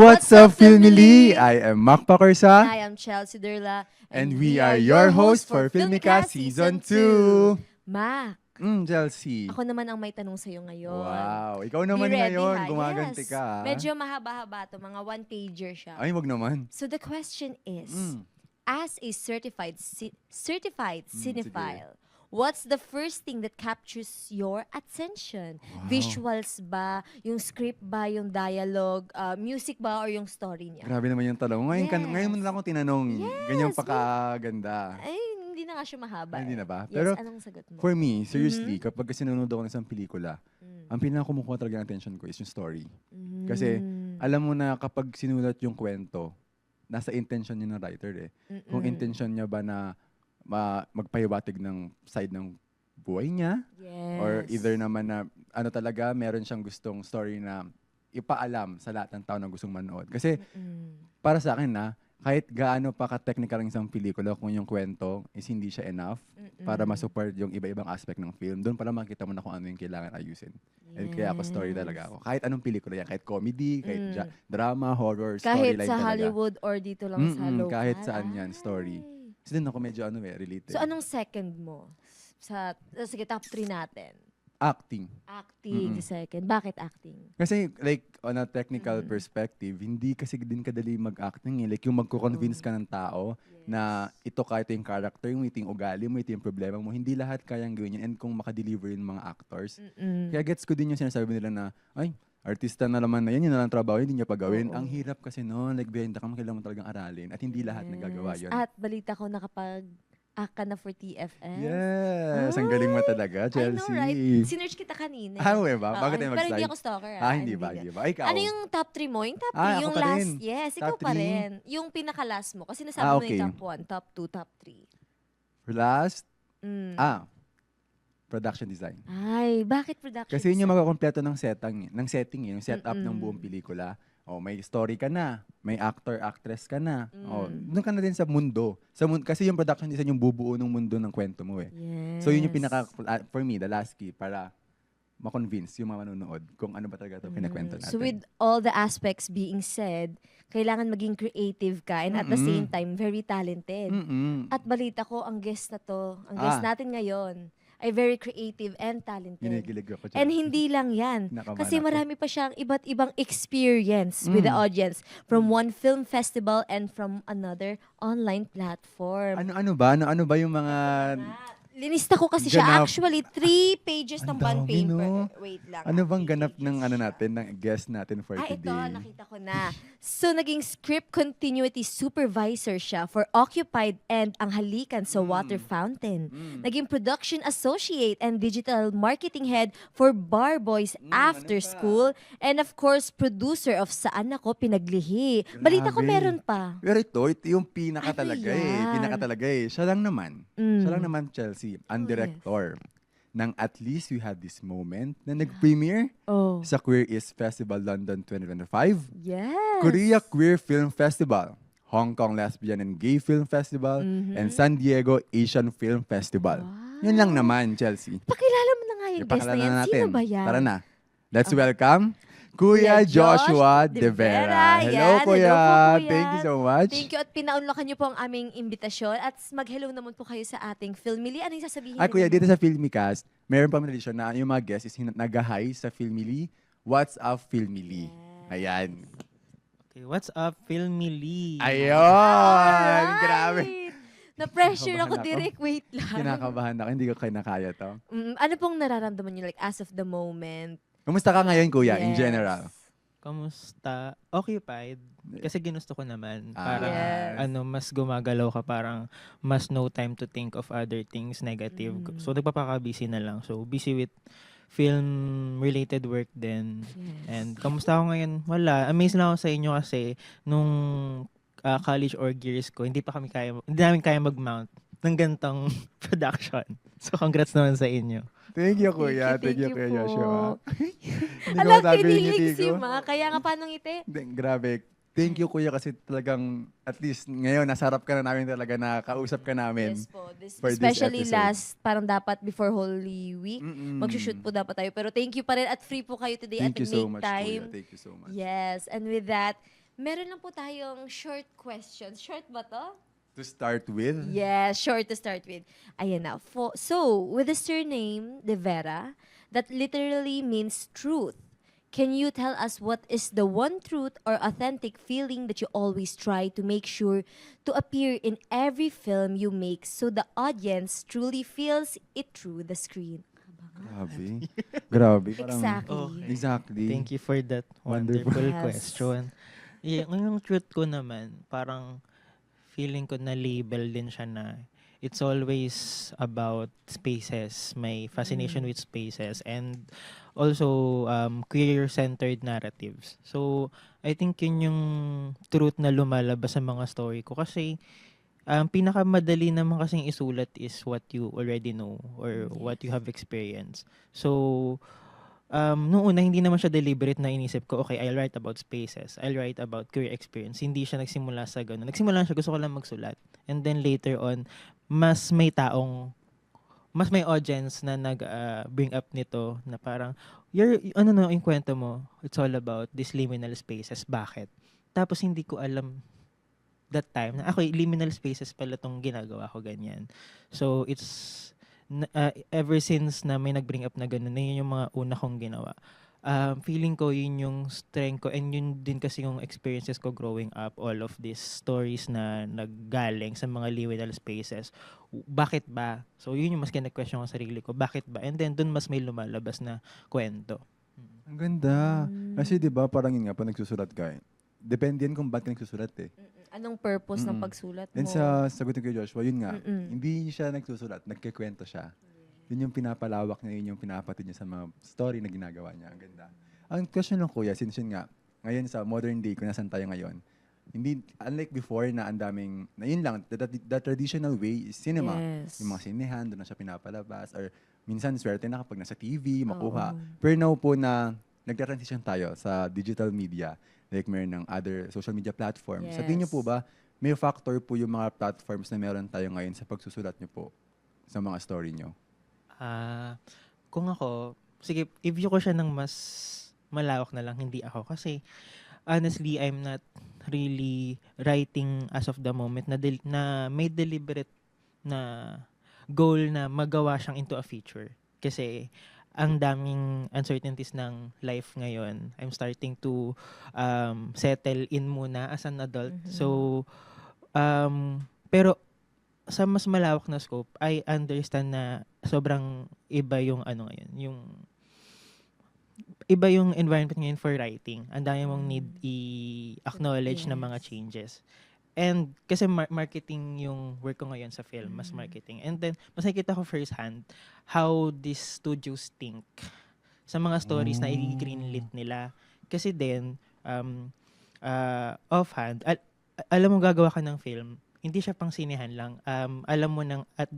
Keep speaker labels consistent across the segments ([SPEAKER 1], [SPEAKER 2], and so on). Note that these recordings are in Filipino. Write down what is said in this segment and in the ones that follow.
[SPEAKER 1] What's up, Filmily? I am Mac Pacorsa.
[SPEAKER 2] I am Chelsea Derla.
[SPEAKER 1] And we are your hosts for Filmica Season 2.
[SPEAKER 2] Mac,
[SPEAKER 1] Chelsea.
[SPEAKER 2] ako naman ang may tanong sa'yo ngayon.
[SPEAKER 1] Wow, ikaw naman
[SPEAKER 2] Be ready,
[SPEAKER 1] ngayon.
[SPEAKER 2] ha?
[SPEAKER 1] Gumaganti
[SPEAKER 2] Yes.
[SPEAKER 1] ka.
[SPEAKER 2] Medyo mahaba-haba to, mga one-pager siya.
[SPEAKER 1] Ay, wag naman.
[SPEAKER 2] So the question is, as a certified cinephile, what's the first thing that captures your attention?
[SPEAKER 1] Wow.
[SPEAKER 2] Visuals ba? Yung script ba? Yung dialogue? Music ba? Or yung story niya?
[SPEAKER 1] Grabe naman yung tanong. Ngayon,
[SPEAKER 2] Yes.
[SPEAKER 1] ngayon mo na lang ako tinanong.
[SPEAKER 2] Yes,
[SPEAKER 1] Ganyan pa kaganda.
[SPEAKER 2] Ay, hindi na nga siya mahaba.
[SPEAKER 1] Ay, hindi na ba?
[SPEAKER 2] Yes,
[SPEAKER 1] Pero
[SPEAKER 2] anong sagot mo?
[SPEAKER 1] For me, seriously, kapag sinunod ako ng isang pelikula,
[SPEAKER 2] Mm.
[SPEAKER 1] ang pinakakumukuha talaga ng attention ko is yung story.
[SPEAKER 2] Mm.
[SPEAKER 1] Kasi alam mo na kapag sinulat yung kwento, nasa intention niya ng writer eh. Kung intention niya ba na magpahiwatig ng side ng buhay niya,
[SPEAKER 2] Yes.
[SPEAKER 1] or either naman na ano talaga, meron siyang gustong story na ipaalam sa lahat ng tao na gustong manood. Kasi para sa akin na, kahit gaano pa ka-technical ang isang pelikula, kung yung kwento is hindi siya enough para masupport yung iba-ibang aspect ng film, doon pala makita mo na kung ano yung kailangan ayusin. And kaya ako story talaga ako. Kahit anong pelikula yan, kahit comedy, kahit drama, horror,
[SPEAKER 2] kahit
[SPEAKER 1] storyline
[SPEAKER 2] sa
[SPEAKER 1] talaga.
[SPEAKER 2] Hollywood or dito lang sa local.
[SPEAKER 1] Kahit saan yan,
[SPEAKER 2] Ay.
[SPEAKER 1] story. Kasi din ako medyo related.
[SPEAKER 2] So anong second mo? Sige, top 3 natin.
[SPEAKER 1] Acting.
[SPEAKER 2] Acting, second. Bakit acting?
[SPEAKER 1] Kasi like on a technical perspective, hindi kasi din kadali mag-acting eh. Like yung magko-convince ka ng tao na ito ka, ito yung character mo, ito yung ugali mo, ito yung problema mo. Hindi lahat kayang gawin yan. And kung makadeliver yung mga actors. Kaya gets ko din yung sinasabi nila na, ay, artista na naman na yan, yun na lang trabaho, hindi niya pagawin. Ang hirap kasi no, like behind the camera, kailangan mo talagang aralin. At hindi lahat nagagawa yun.
[SPEAKER 2] At balita ko nakapag-act ka na for TFS.
[SPEAKER 1] Yes! Ang galing mo talaga,
[SPEAKER 2] I know,
[SPEAKER 1] Chelsea.
[SPEAKER 2] right? Sinerch kita kanina.
[SPEAKER 1] We ba?
[SPEAKER 2] Oo,
[SPEAKER 1] Bakit tayo
[SPEAKER 2] pero hindi
[SPEAKER 1] mag-slide?
[SPEAKER 2] ako stalker.
[SPEAKER 1] Hindi ba?
[SPEAKER 2] na.
[SPEAKER 1] Hindi ba? Ikaw?
[SPEAKER 2] Ano yung top 3 mo? Yung top 3,
[SPEAKER 1] Ako
[SPEAKER 2] yung
[SPEAKER 1] pa
[SPEAKER 2] last.
[SPEAKER 1] rin.
[SPEAKER 2] Yes,
[SPEAKER 1] Top
[SPEAKER 2] ikaw pa
[SPEAKER 1] three?
[SPEAKER 2] rin. Yung pinaka-last mo. Kasi nasabi mo
[SPEAKER 1] okay.
[SPEAKER 2] yung top 1, top 2, top 3.
[SPEAKER 1] For last, production design.
[SPEAKER 2] Ay, bakit production?
[SPEAKER 1] Kasi yun yung magkakompleto ng setting, yung setup ng buong pelikula. May story ka na, may actor, actress ka na. Doon ka na din sa mundo. Kasi yung production design yung bubuo ng mundo ng kwento mo eh.
[SPEAKER 2] Yes.
[SPEAKER 1] So yun yung for me, the last key para ma-convince yung mga manonood kung ano ba talaga ito kinakwento natin.
[SPEAKER 2] So with all the aspects being said, kailangan maging creative ka and at the same time, very talented. At balita ko, ang guest natin ngayon, ay very creative and talented.
[SPEAKER 1] Ginigilig ako dyan.
[SPEAKER 2] And hindi lang yan.
[SPEAKER 1] Kinakabahan
[SPEAKER 2] Kasi
[SPEAKER 1] ako.
[SPEAKER 2] marami pa siyang iba't ibang experience with the audience from one film festival and from another online platform.
[SPEAKER 1] Ano ba yung mga
[SPEAKER 2] Linista ko kasi siya.
[SPEAKER 1] ganap?
[SPEAKER 2] Actually, 3 pages ng
[SPEAKER 1] Ang
[SPEAKER 2] bond
[SPEAKER 1] dami,
[SPEAKER 2] paper.
[SPEAKER 1] no?
[SPEAKER 2] Wait lang.
[SPEAKER 1] ano bang
[SPEAKER 2] 3
[SPEAKER 1] ganap
[SPEAKER 2] pages
[SPEAKER 1] ng
[SPEAKER 2] siya.
[SPEAKER 1] ng guest natin for
[SPEAKER 2] Ito,
[SPEAKER 1] today?
[SPEAKER 2] nakita ko na. So, naging script continuity supervisor siya for Occupied and Ang Halikan sa Water Fountain. Naging production associate and digital marketing head for Bar Boys After School. And of course, producer of Saan Ako Pinaglihi. Balita ko
[SPEAKER 1] Grabe.
[SPEAKER 2] meron pa.
[SPEAKER 1] Pero ito yung pinaka
[SPEAKER 2] Ano
[SPEAKER 1] talaga
[SPEAKER 2] yan?
[SPEAKER 1] Pinaka talaga Siya lang naman. Siya lang naman, Chelsea, ang director ng At Least We Had This Moment na nag-premiere sa Queer East Festival London 2025,
[SPEAKER 2] Yes.
[SPEAKER 1] Korea Queer Film Festival, Hong Kong Lesbian and Gay Film Festival, and San Diego Asian Film Festival. Yun lang naman, Chelsea.
[SPEAKER 2] Pakilala mo na nga yung guest na
[SPEAKER 1] Ipakilala
[SPEAKER 2] yan.
[SPEAKER 1] na natin.
[SPEAKER 2] Sino ba yan?
[SPEAKER 1] Tara na. Let's welcome Kuya Joshua De Vera. Hello,
[SPEAKER 2] Yan.
[SPEAKER 1] Kuya.
[SPEAKER 2] Hello po, Kuya.
[SPEAKER 1] Thank you so much.
[SPEAKER 2] Thank you at pinaunlakan niyo po ang aming imbitasyon at mag-hello naman po kayo sa ating Filmily. Ano yung sasabihin
[SPEAKER 1] Kuya,
[SPEAKER 2] niyo?
[SPEAKER 1] dito sa Filmicast, meron pa tradisyon na yung mga guests is nag-hi sa Filmily. What's up, Filmily? Ayan.
[SPEAKER 3] Okay, what's up, Filmily?
[SPEAKER 1] Ayun! Grabe.
[SPEAKER 2] Na-pressure ako,
[SPEAKER 1] Kinakabahan ako.
[SPEAKER 2] Direk. Wait lang.
[SPEAKER 1] Kinakabahan ako. Hindi ko kinakaya to.
[SPEAKER 2] Ano pong nararamdaman niyo like as of the moment?
[SPEAKER 1] Kumusta ka ngayon, Kuya, in
[SPEAKER 2] Yes.
[SPEAKER 1] general?
[SPEAKER 3] Kamusta? Occupied? Kasi ginusto ko naman.
[SPEAKER 1] Ah.
[SPEAKER 3] Parang,
[SPEAKER 2] Yes.
[SPEAKER 3] mas gumagalaw ka. Parang, mas no time to think of other things negative. So, nagpapaka-busy na lang. So, busy with film-related work din.
[SPEAKER 2] Yes.
[SPEAKER 3] And, kamusta ako ngayon? Wala. Amazed na ako sa inyo kasi, nung college org years ko, hindi namin kaya mag-mount ng gantong production. So, congrats naman sa inyo.
[SPEAKER 1] Thank you, Kuya.
[SPEAKER 2] Thank you
[SPEAKER 1] Kuya
[SPEAKER 2] po.
[SPEAKER 1] Joshua. Hindi ko
[SPEAKER 2] Alam,
[SPEAKER 1] masabi yung
[SPEAKER 2] kinilig
[SPEAKER 1] ngiti
[SPEAKER 2] si
[SPEAKER 1] ko.
[SPEAKER 2] Ma. Kaya nga, paano ngiti?
[SPEAKER 1] Hindi, grabe. Thank you, Kuya, kasi talagang at least ngayon, nasarap ka na namin talaga na kausap ka namin.
[SPEAKER 2] Yes po.
[SPEAKER 1] for this
[SPEAKER 2] Especially
[SPEAKER 1] episode.
[SPEAKER 2] last, parang dapat before Holy Week, mag-shoot po dapat tayo. Pero thank you pa rin at free po kayo today
[SPEAKER 1] Thank
[SPEAKER 2] at
[SPEAKER 1] you so
[SPEAKER 2] make
[SPEAKER 1] much,
[SPEAKER 2] time.
[SPEAKER 1] Kuya. Thank you so much.
[SPEAKER 2] Yes, and with that, Meron lang po tayong short questions. Short ba to?
[SPEAKER 1] To start with,
[SPEAKER 2] Yeah, short to start with. Ayan na. So, with the surname De Vera, that literally means truth. Can you tell us what is the one truth or authentic feeling that you always try to make sure to appear in every film you make so the audience truly feels it through the screen?
[SPEAKER 1] grabe. Grabe. Parang,
[SPEAKER 2] Exactly.
[SPEAKER 3] Okay.
[SPEAKER 1] Exactly.
[SPEAKER 3] Thank you for that
[SPEAKER 1] Wonderful.
[SPEAKER 3] wonderful
[SPEAKER 2] Yes.
[SPEAKER 3] question. Yeah, ngayong truth ko naman, parang feeling ko na label din siya na it's always about spaces, may fascination with spaces, and also queer-centered narratives. So, I think yun yung truth na lumalabas sa mga story ko kasi pinakamadali naman kasing isulat is what you already know or what you have experienced. So, noong una, hindi naman siya deliberate na inisip ko, okay, I'll write about spaces. I'll write about career experience. Hindi siya nagsimula sa gano'n. Nagsimula siya, gusto ko lang magsulat. And then later on, mas may audience na bring up nito na parang, yung kwento mo, it's all about these liminal spaces. Bakit? Tapos hindi ko alam that time na ako, liminal spaces pala tong ginagawa ko ganyan. So, ever since na may nag-bring up na gano'n, na yun yung mga una kong ginawa. Feeling ko yun yung strength ko and yun din kasi yung experiences ko growing up, all of these stories na naggaling sa mga liminal spaces. Bakit ba? So, yun yung mas kina-question ko sa sarili ko. Bakit ba? And then, dun mas may lumalabas na kwento.
[SPEAKER 1] Ang ganda. Kasi 'di ba parang yun nga, pag nagsusulat ka, depende yan kung ba't ka nagsusulat eh.
[SPEAKER 2] Anong purpose ng
[SPEAKER 1] Mm-mm.
[SPEAKER 2] pagsulat mo?
[SPEAKER 1] And sa sagutin ko kay Joshua, yun nga,
[SPEAKER 2] Mm-mm.
[SPEAKER 1] hindi siya nagsusulat, nagkikwento siya. Yun yung pinapalawak niya, yun yung pinapatid niya sa mga story na ginagawa niya. Ang ganda. Ang question lang kuya, since yun nga, ngayon sa modern day, kung nasan tayo ngayon, hindi, unlike before na ang daming, na yun lang, the traditional way is cinema.
[SPEAKER 2] Yes.
[SPEAKER 1] Yung mga sinehan, doon na siya pinapalabas. Or minsan, swerte na kapag nasa TV, makuha.
[SPEAKER 2] Oo.
[SPEAKER 1] Pero now po na nagtra-transition tayo sa digital media, like meron ng other social media platforms. Sa tingin niyo po
[SPEAKER 2] Yes.
[SPEAKER 1] ba, may factor po yung mga platforms na meron tayo ngayon sa pagsusulat niyo po sa mga story niyo?
[SPEAKER 3] Kung ako, sige, i-view ko siya ng mas malawak na lang, hindi ako. Kasi, honestly, I'm not really writing as of the moment na may deliberate na goal na magawa siyang into a feature. Kasi, ang daming uncertainties ng life ngayon. I'm starting to settle in muna as an adult. So, pero sa mas malawak na scope, I understand na sobrang iba yung ngayon, iba yung environment ngayon for writing. Ang dami mong need i-acknowledge na mga
[SPEAKER 2] Yes.
[SPEAKER 3] changes. And kasi marketing yung work ko ngayon sa film, mas marketing. And then, mas nakikita ko firsthand how these studios think sa mga stories na i-greenlit nila. Kasi din, offhand, alam mo gagawa ka ng film, hindi siya pang sinehan lang. Alam mo nang at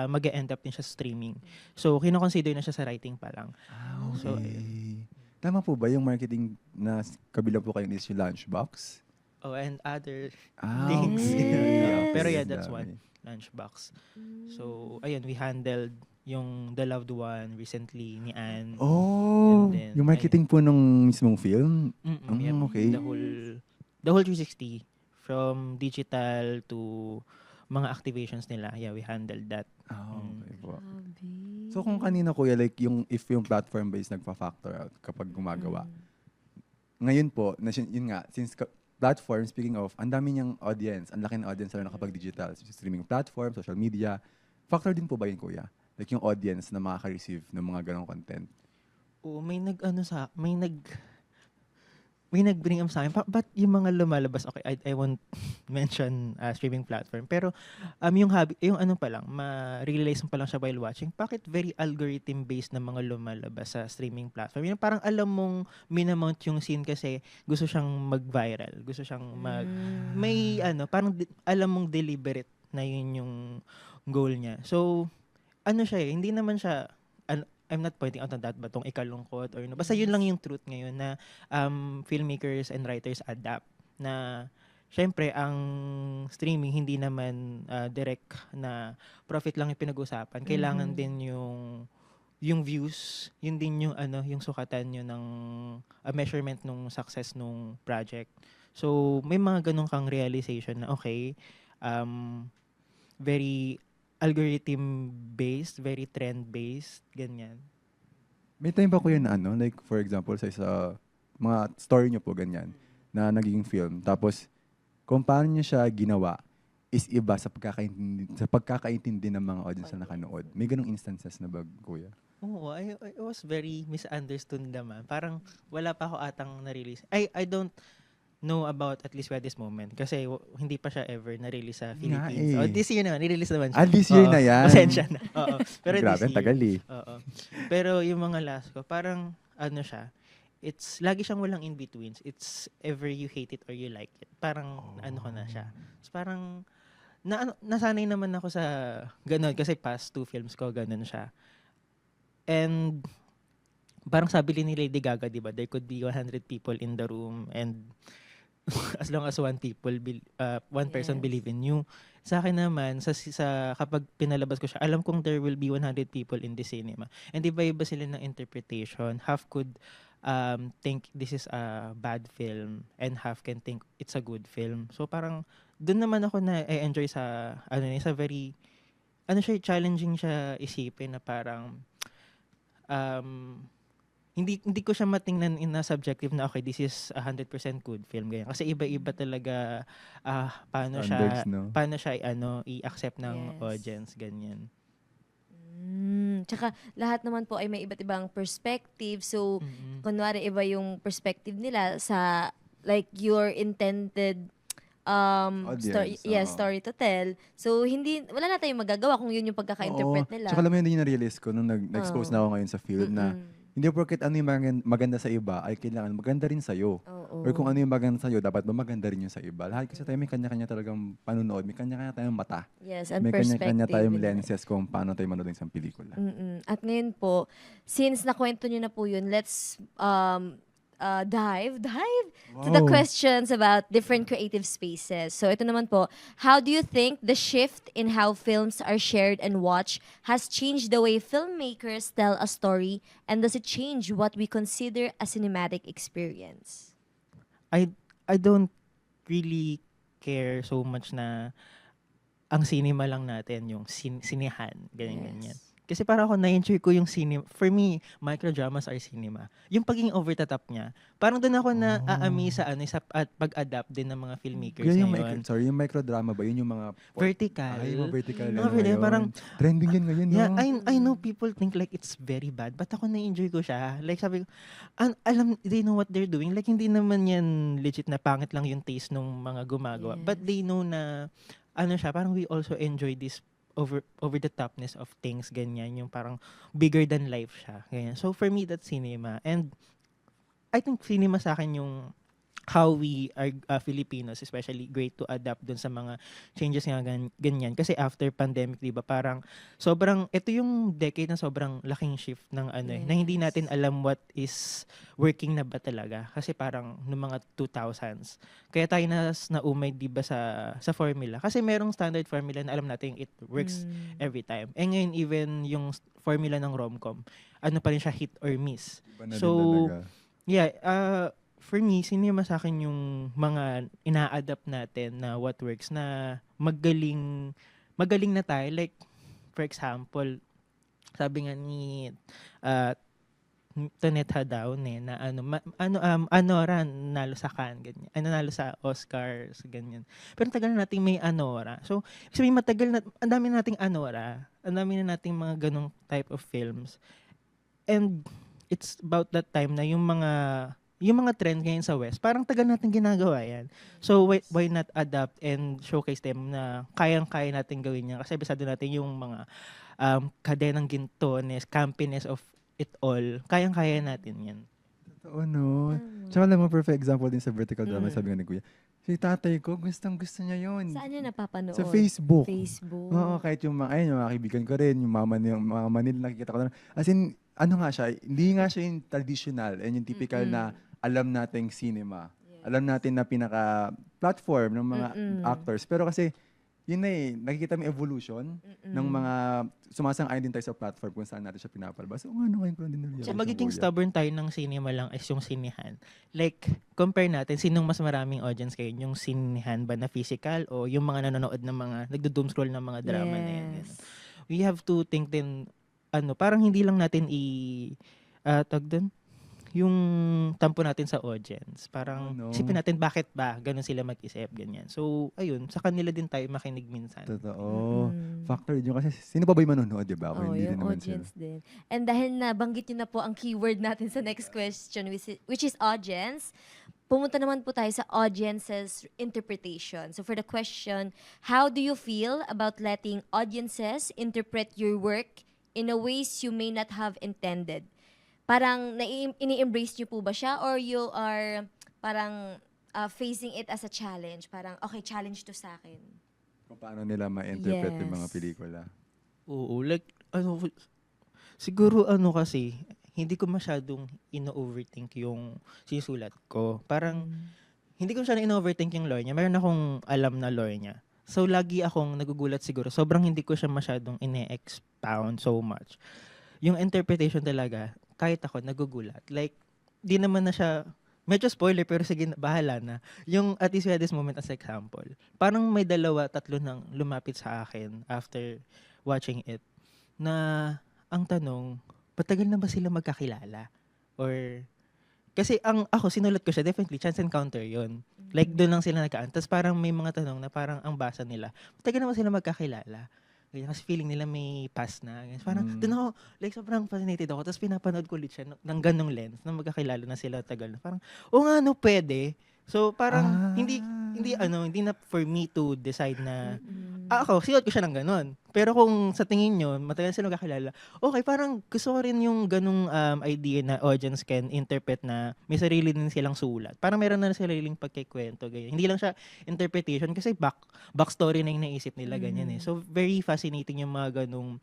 [SPEAKER 3] mag-end up din siya streaming. So, kinoconsider na siya sa writing pa lang.
[SPEAKER 1] Okay.
[SPEAKER 3] So,
[SPEAKER 1] Tama po ba yung marketing na kabilang po kayo is yung Lunchbox?
[SPEAKER 3] oh, and other
[SPEAKER 1] okay.
[SPEAKER 3] things.
[SPEAKER 2] Yes.
[SPEAKER 3] Pero yeah,
[SPEAKER 1] Ang
[SPEAKER 3] that's
[SPEAKER 1] dami.
[SPEAKER 3] one. Lunchbox. So, ayun, we handled yung The Loved One recently ni Anne.
[SPEAKER 1] Oh,
[SPEAKER 3] And then,
[SPEAKER 1] yung marketing po nung mismong film?
[SPEAKER 3] Yep,
[SPEAKER 1] Okay.
[SPEAKER 3] the whole 360 from digital to mga activations nila. Yeah, we handled that.
[SPEAKER 1] Okay po.
[SPEAKER 2] Grabe.
[SPEAKER 1] So kung kanina kuya, like if yung platform base nagpa-factor out kapag gumagawa. Ngayon po, yun nga, since platform, speaking of, ang dami niyang audience, ang laki ng audience lalo na kapag digital, streaming platform, social media. Factor din po ba yun kuya? Like yung audience na makaka-receive ng mga ganong content.
[SPEAKER 3] Oo, may nag-bring up sa akin. Ba't yung mga lumalabas, okay, I won't mention streaming platform, pero yung ma-realize mo pa lang siya while watching, bakit very algorithm-based na mga lumalabas sa streaming platform? Yung parang alam mong minamount yung scene kasi gusto siyang mag-viral, gusto siyang parang alam mong deliberate na yun yung goal niya. So, hindi naman siya, I'm not pointing out on that, batong ikalungkot or basta yun lang yung truth ngayon na filmmakers and writers adapt na syempre ang streaming hindi naman direct na profit lang yung pinag-usapan. Kailangan din yung views, yun din yung yung sukatan nyo ng measurement nung success nung project. So, may mga ganun kang realization na, okay, very algorithm-based, very trend-based, ganyan.
[SPEAKER 1] May time ba kuya na ano, like for example sa mga story niyo po ganyan na naging film. Tapos kung paano niyo siya ginawa is iba sa pagkakaintindi ng mga audience na nakanood. May ganung instances na ba, kuya?
[SPEAKER 3] Oo, I was very misunderstood naman. Parang wala pa ako atang na-release. I don't know about At Least We Had This Moment kasi hindi pa siya ever na-release sa
[SPEAKER 1] Yun nga
[SPEAKER 3] Philippines.
[SPEAKER 1] eh.
[SPEAKER 3] Oh, this year naman, nirelease naman siya.
[SPEAKER 1] This year
[SPEAKER 3] Oo,
[SPEAKER 1] na yan.
[SPEAKER 3] Pasensya na. Oo. Pero
[SPEAKER 1] Grabe,
[SPEAKER 3] this
[SPEAKER 1] ang tagal
[SPEAKER 3] year.
[SPEAKER 1] eh.
[SPEAKER 3] Oo. Pero yung mga last ko, parang ano siya, it's lagi siyang walang in-betweens. It's ever you hate it or you like it. Parang ano ko na siya. So, parang nasanay naman ako sa ganun kasi past 2 films ko ganun siya. And parang sabi ni Lady Gaga, 'di ba? There could be 100 people in the room and as long as one person
[SPEAKER 2] Yes.
[SPEAKER 3] believe in you. Sa akin naman, kapag pinalabas ko siya, alam kong there will be 100 people in the cinema. And iba-iba sila ng interpretation. Half could think this is a bad film and half can think it's a good film. So parang doon naman ako na enjoy sa sa very siya, challenging siya isipin na parang hindi ko siya matingnan in a subjective na okay, this is 100% good film ganyan. Kasi iba-iba talaga
[SPEAKER 1] Standards, no?
[SPEAKER 3] paano siya i-accept ng
[SPEAKER 2] Yes.
[SPEAKER 3] audience ganyan.
[SPEAKER 2] Tsaka lahat naman po ay may iba't ibang perspective. So,
[SPEAKER 3] Mm-mm.
[SPEAKER 2] kunwari iba yung perspective nila sa like your intended
[SPEAKER 1] Audience,
[SPEAKER 2] story to tell. So, wala na tayong magagawa kung yun yung pagkaka-interpret
[SPEAKER 1] Oo.
[SPEAKER 2] nila.
[SPEAKER 1] Tsaka alam mo yun, yung na-realize ko nung nag-expose na ako ngayon sa field na hindi porket ano yung maganda sa iba ay kailangan maganda rin sa'yo.
[SPEAKER 2] Oo.
[SPEAKER 1] Or kung ano yung maganda sa'yo, dapat ba maganda rin yung sa iba. Lahat kasi tayo may kanya-kanya talagang panunood. May kanya-kanya tayong mata.
[SPEAKER 2] Yes, and
[SPEAKER 1] May kanya-kanya
[SPEAKER 2] perspective.
[SPEAKER 1] tayong
[SPEAKER 2] yun na.
[SPEAKER 1] lenses kung paano tayo manood ng isang pelikula.
[SPEAKER 2] At ngayon po, since nakwento nyo na po yun, let's dive to the
[SPEAKER 1] Wow.
[SPEAKER 2] questions about different creative spaces. So ito naman po, how do you think the shift in how films are shared and watched has changed the way filmmakers tell a story, and does it change what we consider a cinematic experience?
[SPEAKER 3] I don't really care so much na ang cinema lang natin yung sinehan, ganyan. Kasi parang ako na-enjoy ko yung cinema. For me, microdramas are cinema. Yung pagiging over the top niya, parang doon ako na aami sa pag-adapt din ng mga filmmakers
[SPEAKER 1] Kaya yung
[SPEAKER 3] ngayon.
[SPEAKER 1] yung microdrama ba? Yun yung mga...
[SPEAKER 3] Vertical.
[SPEAKER 1] Ay, mga vertical.
[SPEAKER 3] Mga
[SPEAKER 1] ano
[SPEAKER 3] vertical,
[SPEAKER 1] ngayon.
[SPEAKER 3] parang
[SPEAKER 1] Trending yan ngayon, no?
[SPEAKER 3] yeah, I know people think like it's very bad, but ako na-enjoy ko siya. Like sabi ko, they know what they're doing. Like hindi naman yan legit na pangit lang yung taste ng mga gumagawa.
[SPEAKER 2] Yes.
[SPEAKER 3] But they know na, siya, parang we also enjoy this over the topness of things, ganyan. Yung parang bigger than life siya. Ganyan. So for me, that's cinema. And I think cinema sa akin yung how we are Filipinos, especially great to adapt dun sa mga changes nga ganyan. Kasi after pandemic, di ba, parang ito yung decade na sobrang laking shift ng na hindi natin alam what is working na ba talaga. Kasi parang noong mga 2000s. Kaya tayo naumay, di ba, sa formula. Kasi merong standard formula na alam natin it works every time. And ngayon, even yung formula ng rom-com, pa rin siya hit or miss.
[SPEAKER 1] Iba na din
[SPEAKER 3] So,
[SPEAKER 1] talaga.
[SPEAKER 3] yeah, for me, cinema sa akin yung mga ina-adapt natin na what works na magaling na tayo. Like, for example, sabi nga ni Tonet Hadaon na Anora nalo sa Cannes, ganyan. Nalo sa Oscars, ganyan. Pero tagal na nating may Anora. So, sabihin matagal na, ang dami nating Anora. Ang dami na nating mga ganong type of films. And it's about that time na yung mga trend ngayon sa West, parang tagal natin ginagawa yan. So, why not adapt and showcase them na kayang-kaya natin gawin yan? Kasi bisado natin yung mga kadenang gintones, campiness of it all. Kayang-kaya natin yan.
[SPEAKER 1] Totoo, no? Tsaka alam mo, perfect example din sa vertical drama, sabi nga ni Kuya. Si tatay ko, gusto niya yun.
[SPEAKER 2] Saan niya napapanood?
[SPEAKER 1] Sa Facebook.
[SPEAKER 2] Facebook.
[SPEAKER 1] Oo, kahit yung mga kaibigan ko rin, yung mga Manila, nakikita ko na. As in, ano nga siya, hindi nga siya yung traditional and yung typical na alam nating cinema. Alam natin na pinaka-platform ng mga actors. Pero kasi, yun na nakikita mo evolution ng mga sumasang-ayon din tayo sa platform kung saan natin siya pinapalabas. So, ano ngayon ko lang din na-realize
[SPEAKER 3] So,
[SPEAKER 1] ng
[SPEAKER 3] magiging
[SPEAKER 1] Kuya.
[SPEAKER 3] stubborn tayo ng cinema lang is yung sinihan. Like, compare natin, sinong mas maraming audience kayo? Yung sinihan ba na physical o yung mga nanonood ng mga, nagdo-doom scroll ng mga drama na yan? Ganun. We have to think din, parang hindi lang natin tag dun, yung tampo natin sa audience. Parang isipin natin bakit ba ganun sila mag-isip, ganyan. So, ayun, sa kanila din tayo makinig minsan.
[SPEAKER 1] Totoo. Factor yun kasi sino pa ba yung manonood, di ba? Kung hindi
[SPEAKER 2] yung
[SPEAKER 1] rin naman sila.
[SPEAKER 2] audience din. And dahil nabanggit nyo na po ang keyword natin sa next question, which is audience, pumunta naman po tayo sa audience's interpretation. So for the question, how do you feel about letting audiences interpret your work in a ways you may not have intended? Parang ini-embrace nyo po ba siya or you are parang facing it as a challenge? Parang, okay, challenge to sa akin.
[SPEAKER 1] Kung paano nila ma-interpret yung mga
[SPEAKER 2] Yes.
[SPEAKER 1] pelikula.
[SPEAKER 3] Oo, like, siguro kasi, hindi ko masyadong ino-overthink yung sinusulat ko. Parang, hindi ko masyadong ino-overthink yung lore niya. Meron akong alam na lore niya. So, lagi akong nagugulat siguro. Sobrang hindi ko siya masyadong ine-expound so much. Yung interpretation talaga, kahit ako, nagugulat. Like, di naman na siya, medyo spoiler, pero sige, bahala na. Yung At least we had this moment as example. Parang may 2-3 nang lumapit sa akin after watching it na ang tanong, patagal na ba sila magkakilala? Or, kasi ako, sinulat ko siya, definitely, chance encounter yon. Like, doon lang sila nagkaan. Tapos parang may mga tanong na parang ang basa nila, patagal na ba sila magkakilala? Ganyan, kasi feeling nila may past na. Ganyan. Parang, doon ako, like, sobrang fascinated ako. Tapos pinapanood ko ulit siya ng ganong lens, na magkakilala na sila tagal na. Parang, nga, pwede. So, parang, hindi na for me to decide na, ako, sinuot ko siya ng ganon. Pero kung sa tingin nyo, matagal sila magkakilala, okay, parang gusto ko rin yung ganong idea na audience can interpret na may sarili din silang sulat. Parang meron na sariling pagkikwento, ganyan. Hindi lang siya interpretation kasi backstory na yung naisip nila, ganyan eh. So, very fascinating yung mga ganong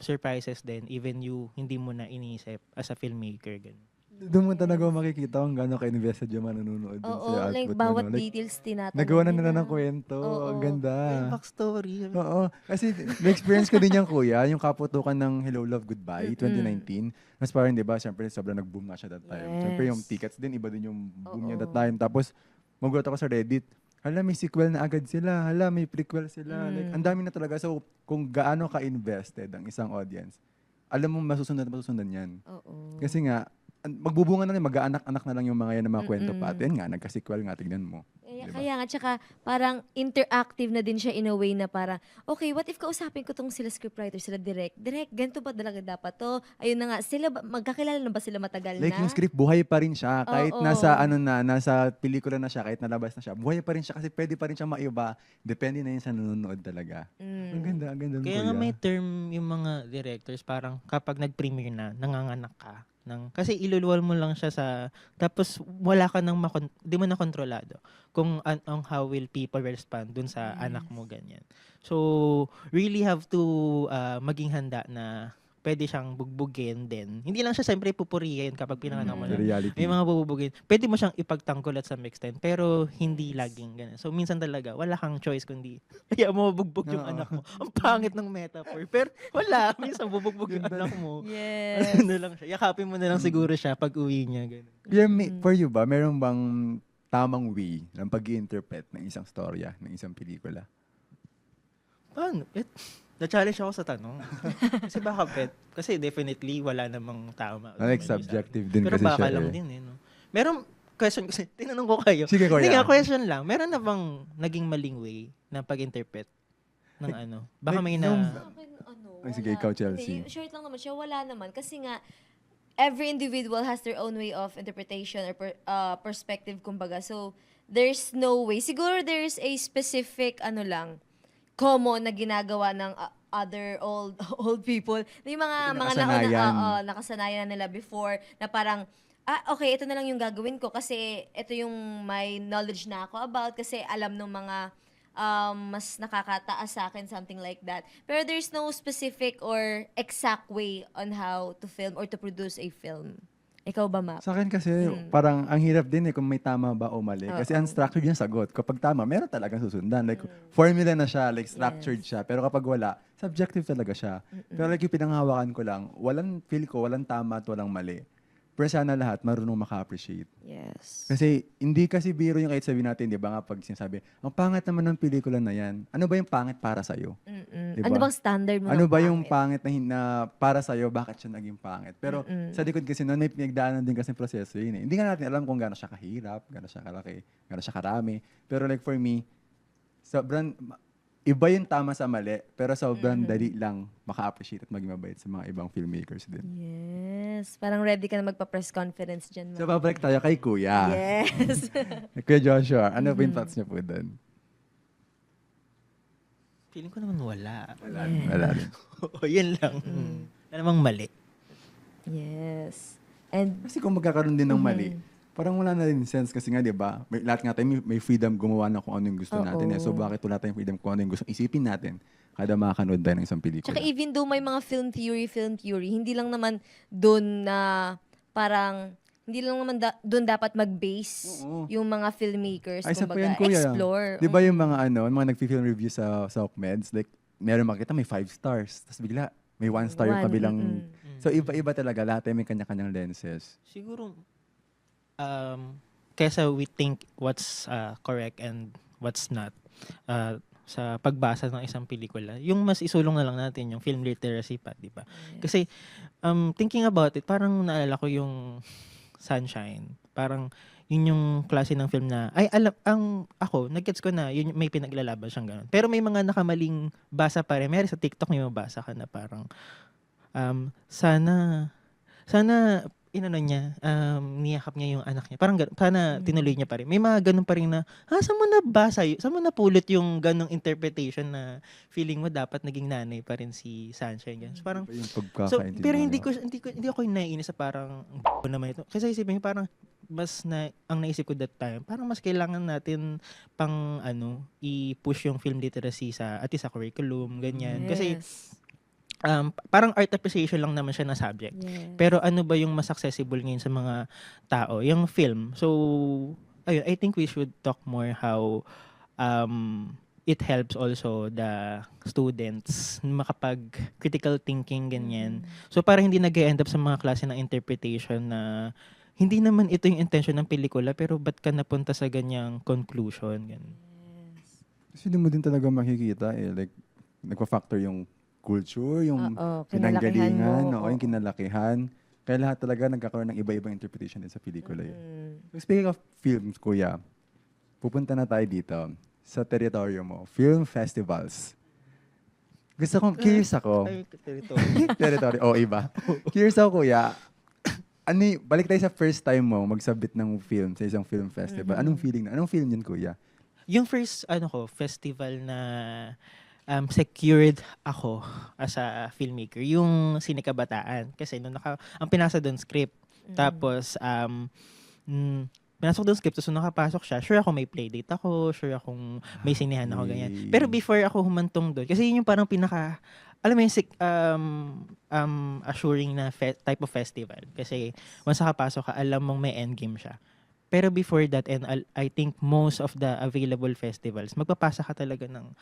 [SPEAKER 3] surprises din, even you hindi mo na iniisip as a filmmaker, ganyan.
[SPEAKER 1] Doon mo talaga makikita kung gano'n ka-invested yung manonood dun
[SPEAKER 2] Oo,
[SPEAKER 1] sa
[SPEAKER 2] like
[SPEAKER 1] output
[SPEAKER 2] bawat
[SPEAKER 1] mo. Like,
[SPEAKER 2] details tinatanong
[SPEAKER 1] nagawa na nila
[SPEAKER 2] nila.
[SPEAKER 1] ng kwento.
[SPEAKER 2] Oo.
[SPEAKER 1] Ang ganda.
[SPEAKER 3] Yung backstory.
[SPEAKER 1] Oo. Kasi na-experience ko din yan, kuya, yung kaputukan ng Hello, Love, Goodbye, 2019. Mas parang, di ba, siyempre, sobrang nag-boom na siya that time.
[SPEAKER 2] Yes.
[SPEAKER 1] Siyempre, yung tickets din, iba din yung boom niya that
[SPEAKER 2] Oo.
[SPEAKER 1] time. Tapos, magulat ako sa Reddit. Hala, may sequel na agad sila. Hala, may prequel sila. Like, ang dami na talaga. So, kung gaano ka-invested ang isang audience, alam mo, masusundan yan.
[SPEAKER 2] Oo.
[SPEAKER 1] Kasi nga, magbubunga na rin, mag-aanak-anak na lang yung mga yan ng mga kwento pa. At yan nga, nagka-sequel nga, tignan mo. Diba?
[SPEAKER 2] Kaya nga, tsaka parang interactive na din siya in a way na parang, okay, what if kausapin ko tong sila scriptwriter, sila direct, ganito ba talaga dapat to? Ayun na nga, magkakilala na ba sila matagal
[SPEAKER 1] Like
[SPEAKER 2] na?
[SPEAKER 1] yung script, buhay pa rin siya. Kahit
[SPEAKER 2] Oo.
[SPEAKER 1] nasa pelikula na siya, kahit nalabas na siya, buhay pa rin siya kasi pwede pa rin siya maiba. Depende na yun sa nanonood talaga. Ang ganda ng
[SPEAKER 3] Kaya
[SPEAKER 1] kuya.
[SPEAKER 3] nga may term yung mga directors, parang kapag nag-premiere na, nanganganak ka. Kasi iluluwal mo lang siya tapos wala ka nang di mo na kontrolado kung how will people respond dun sa anak mo, ganyan. So, really have to maging handa na pwede siyang bugbugin din. Hindi lang siya siyempre pupurihin kapag pinanganak mo
[SPEAKER 1] The
[SPEAKER 3] na.
[SPEAKER 1] reality.
[SPEAKER 3] May mga bubugin. Pwede mo siyang ipagtanggol at some extent, pero hindi laging ganun. So, minsan talaga, wala kang choice kundi, kaya mo bugbog yung
[SPEAKER 1] Oo.
[SPEAKER 3] anak mo. Ang pangit ng metaphor. Pero wala. Minsan bubugbog yung
[SPEAKER 1] Ganda.
[SPEAKER 3] anak mo.
[SPEAKER 2] Yes.
[SPEAKER 3] Ano lang siya. Yakapin mo na lang siguro siya pag uwi niya. Ganun.
[SPEAKER 1] Kuya, for you ba, meron bang tamang way ng pag-i-interpret ng isang storya, ng isang pelikula?
[SPEAKER 3] Paano? Na-challenge ako sa tanong. Kasi baka kasi definitely wala namang tama.
[SPEAKER 1] Like subjective din
[SPEAKER 3] Pero
[SPEAKER 1] kasi
[SPEAKER 3] baka
[SPEAKER 1] siya
[SPEAKER 3] lang
[SPEAKER 1] eh.
[SPEAKER 3] din eh. No? Meron question kasi, tinanong ko kayo.
[SPEAKER 1] Sige, kuya.
[SPEAKER 3] Hindi nga, question lang. Meron na bang naging maling way ng pag-interpret ng ano? Baka
[SPEAKER 1] like
[SPEAKER 3] may
[SPEAKER 1] nung-
[SPEAKER 3] na...
[SPEAKER 2] Sa akin,
[SPEAKER 1] Ay, sige, ikaw, Chelsea.
[SPEAKER 2] Hindi, short lang naman siya, wala naman. Kasi nga, every individual has their own way of interpretation or perspective, kumbaga. So, there's no way. Siguro there's a specific, common na ginagawa ng other old people. Yung mga
[SPEAKER 1] Nakasanayan.
[SPEAKER 2] nakasanayan na nila before, na parang, okay, ito na lang yung gagawin ko kasi ito yung may knowledge na ako about kasi alam ng mga mas nakakataas sa akin, something like that. Pero there's no specific or exact way on how to film or to produce a film. Ikaw ba, Map?
[SPEAKER 1] Sa akin kasi, parang ang hirap din kung may tama ba o mali. Kasi unstructured yung sagot. Kapag tama, meron talagang susundan. Like, formula na siya, like structured siya. Pero kapag wala, subjective talaga siya. Pero like yung pinanghawakan ko lang, feel ko, walang tama at walang mali. Pero sana lahat marunong maka-appreciate.
[SPEAKER 2] Yes.
[SPEAKER 1] Kasi hindi kasi biro yung kahit sabihin natin, di ba nga pag sinasabi, ang pangit naman ng pelikula na yan. Ano ba yung pangit para sa'yo? Diba?
[SPEAKER 2] Ano bang standard mo
[SPEAKER 1] Ano
[SPEAKER 2] ng
[SPEAKER 1] ba yung pangit na para sa'yo, bakit siya naging pangit? Pero sa likod kasi noon, may pinagdaanan din kasi proseso yun eh. Hindi nga natin alam kung gaano siya kahirap, gaano siya kalaki, gaano siya karami. Pero like for me, sobrang, iba yung tama sa mali, pero sobrang dali lang maka-appreciate at maging mabait sa mga ibang filmmakers din.
[SPEAKER 2] Yes. Parang ready ka na magpa-press conference dyan,
[SPEAKER 1] So,
[SPEAKER 2] Map.
[SPEAKER 1] babalik tayo kay Kuya.
[SPEAKER 2] Yes.
[SPEAKER 1] Kuya Joshua, ano ba yung thoughts niyo po doon?
[SPEAKER 3] Feeling ko naman wala.
[SPEAKER 1] Wala rin.
[SPEAKER 3] Oo, yun lang. Wala namang mali.
[SPEAKER 2] Yes. And,
[SPEAKER 1] Kasi kung magkakaroon din ng mali, parang wala na rin sense kasi nga, di ba? Lahat nga tayo may freedom gumawa na kung ano yung gusto natin. Eh. So bakit wala tayong freedom kung ano yung gusto isipin natin kada makakanood tayo ng isang pelikula?
[SPEAKER 2] tsaka even though may mga film theory, hindi lang naman doon na parang, hindi lang naman doon dapat mag-base yung mga filmmakers,
[SPEAKER 1] Ay, isa pa yan,
[SPEAKER 2] kumbaga,
[SPEAKER 1] Kuya.
[SPEAKER 2] explore.
[SPEAKER 1] Di ba yung mga mga nag-film review sa OCMEDs, like, meron makita may 5 stars, tapos bigla, may 1 star yung
[SPEAKER 2] One,
[SPEAKER 1] kabilang. So iba-iba talaga, lahat tayo may kanya-kanyang lenses.
[SPEAKER 3] Siguro, kesa we think what's correct and what's not sa pagbasa ng isang pelikula, yung mas isulong na lang natin yung film literacy pa, di ba? Kasi thinking about it, parang naalala ko yung Sunshine. Parang yun yung klase ng film na, ako, nag-gets ko na, yun, may pinaglalaban siyang ganun. Pero may mga nakamaling basa pa rin. Meron sa TikTok may mabasa ka na parang, sana, inano niya, niyakap niya yung anak niya. Parang sana tinuloy niya pa rin. May mga ganun pa rin na, saan mo nabasa yun? Saan mo napulot yung ganung interpretation na feeling mo dapat naging nanay pa rin si Sunshine? Ganun. So, parang,
[SPEAKER 1] Yung
[SPEAKER 3] pero hindi ako yung naiinis sa parang, naman ito. Kasi isipin ko, parang, ang naisip ko that time, parang mas kailangan natin pang, i-push yung film literacy at sa curriculum, ganyan. Kasi, parang art appreciation lang naman siya na subject.
[SPEAKER 2] Yes.
[SPEAKER 3] Pero ano ba yung mas accessible ngayon sa mga tao? Yung film. So, ayun, I think we should talk more how it helps also the students makapag critical thinking, ganyan. So, para hindi nag-end up sa mga klase ng interpretation na hindi naman ito yung intention ng pelikula, pero ba't ka napunta sa ganyang conclusion? Ganyan.
[SPEAKER 1] Kasi hindi mo din talaga makikita like, nagpa-factor yung culture, yung pinanggalingan, yung kinalakihan. Kaya lahat talaga nagkakaroon ng iba-ibang interpretation din sa pelikula yun. So speaking of films, Kuya, pupunta na tayo dito sa teritoryo mo, film festivals. Curious ako.
[SPEAKER 3] Ay,
[SPEAKER 1] Territory, iba. Curious ako, Kuya, balik tayo sa first time mo magsabit ng film sa isang film festival. Anong feeling na? Anong feeling yun, Kuya?
[SPEAKER 3] Yung first festival na secured ako as a filmmaker, yung Sinikabataan. Kasi ang pinasa doon script. Tapos, pinasok doon script, tapos nung nakapasok siya, sure ako may playdate ako, sure akong may sinihan ako, ganyan. Pero before ako humantong doon, kasi yun yung parang alam mo yung assuring na type of festival. Kasi once nakapasok ka, alam mong may endgame siya. Pero before that, and I think most of the available festivals, magpapasa ka talaga ng,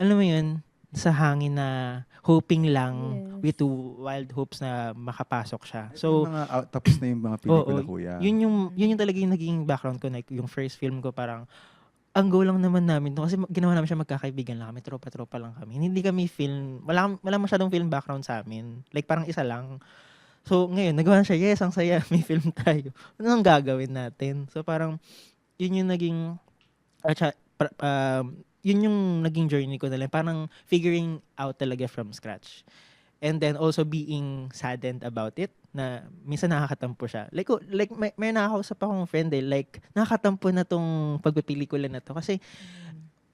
[SPEAKER 3] alam mo yun, sa hangin na hoping lang with wild hopes na makapasok siya. So,
[SPEAKER 1] yung mga tapos na yung mga pelikula, Kuya.
[SPEAKER 3] Yun yung talaga yung naging background ko. Like, yung first film ko parang, ang goal lang naman namin to, kasi ginawa namin siya magkakaibigan lang kami, tropa-tropa lang kami. Hindi kami film, wala masyadong film background sa amin. Like, parang isa lang. So, ngayon, nagawa siya, yes, ang saya, may film tayo. Ano ang gagawin natin? So, parang, yun yung naging, yun yung naging journey ko na lang. Parang figuring out talaga from scratch. And then also being saddened about it, na minsan nakakatampo siya. Like may nakakausap akong friend like, nakakatampo na tong pagpipelikula na to. Kasi,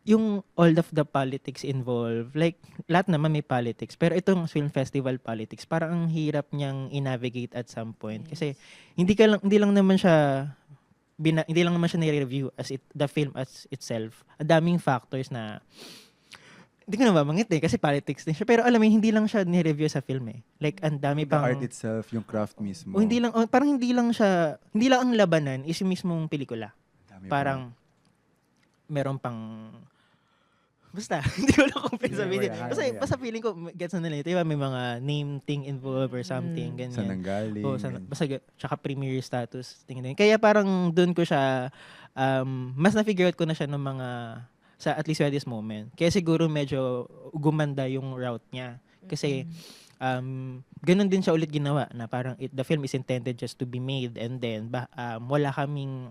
[SPEAKER 3] yung all of the politics involved, like, lahat naman may politics, pero itong film festival politics, parang ang hirap niyang i-navigate at some point. Kasi, hindi lang naman siya nire-review as the film as itself. Ang daming factors na hindi ko na mamangit kasi politics din siya. Pero alam mo, hindi lang siya ni-review sa film eh. Like, ang dami
[SPEAKER 1] The
[SPEAKER 3] pang...
[SPEAKER 1] art itself, yung craft mismo.
[SPEAKER 3] hindi lang, parang hindi lang siya, hindi lang ang labanan is yung mismong pelikula.
[SPEAKER 1] Dami
[SPEAKER 3] Parang, meron pang... Basta, hindi ko alam kung sabihin. Basta feeling ko, gets na nila. Diba, may mga name thing involved or something, ganyan.
[SPEAKER 1] Saan nanggaling.
[SPEAKER 3] Basta, tsaka premiere status, tingin. Kaya parang doon ko siya, mas na-figure out ko na siya ng mga, sa at least at this moment. Kaya siguro medyo gumanda yung route niya. Kasi, ganun din siya ulit ginawa na parang the film is intended just to be made and then wala kaming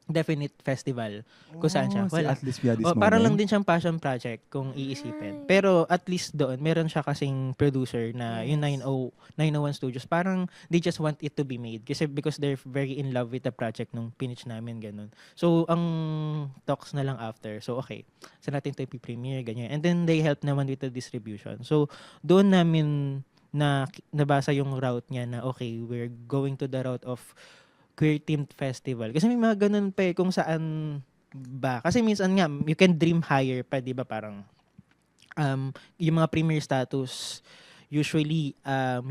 [SPEAKER 3] definite festival kung saan siya. Wala.
[SPEAKER 1] At least we had this moment.
[SPEAKER 3] Parang lang din siyang passion project kung iisipin. Pero at least doon, meron siya kasing producer na yung 901 Studios. Parang they just want it to be made. Kasi because they're very in love with the project nung pinitch namin, ganun. So, ang talks na lang after. So, okay. Saan natin ito i-premiere, ganyan. And then they help naman with the distribution. So, doon namin nabasa yung route niya na okay, we're going to the route of queer-themed festival. Kasi may mga ganun pa kung saan ba. Kasi minsan nga, you can dream higher pa, di ba? Parang, yung mga premiere status, usually,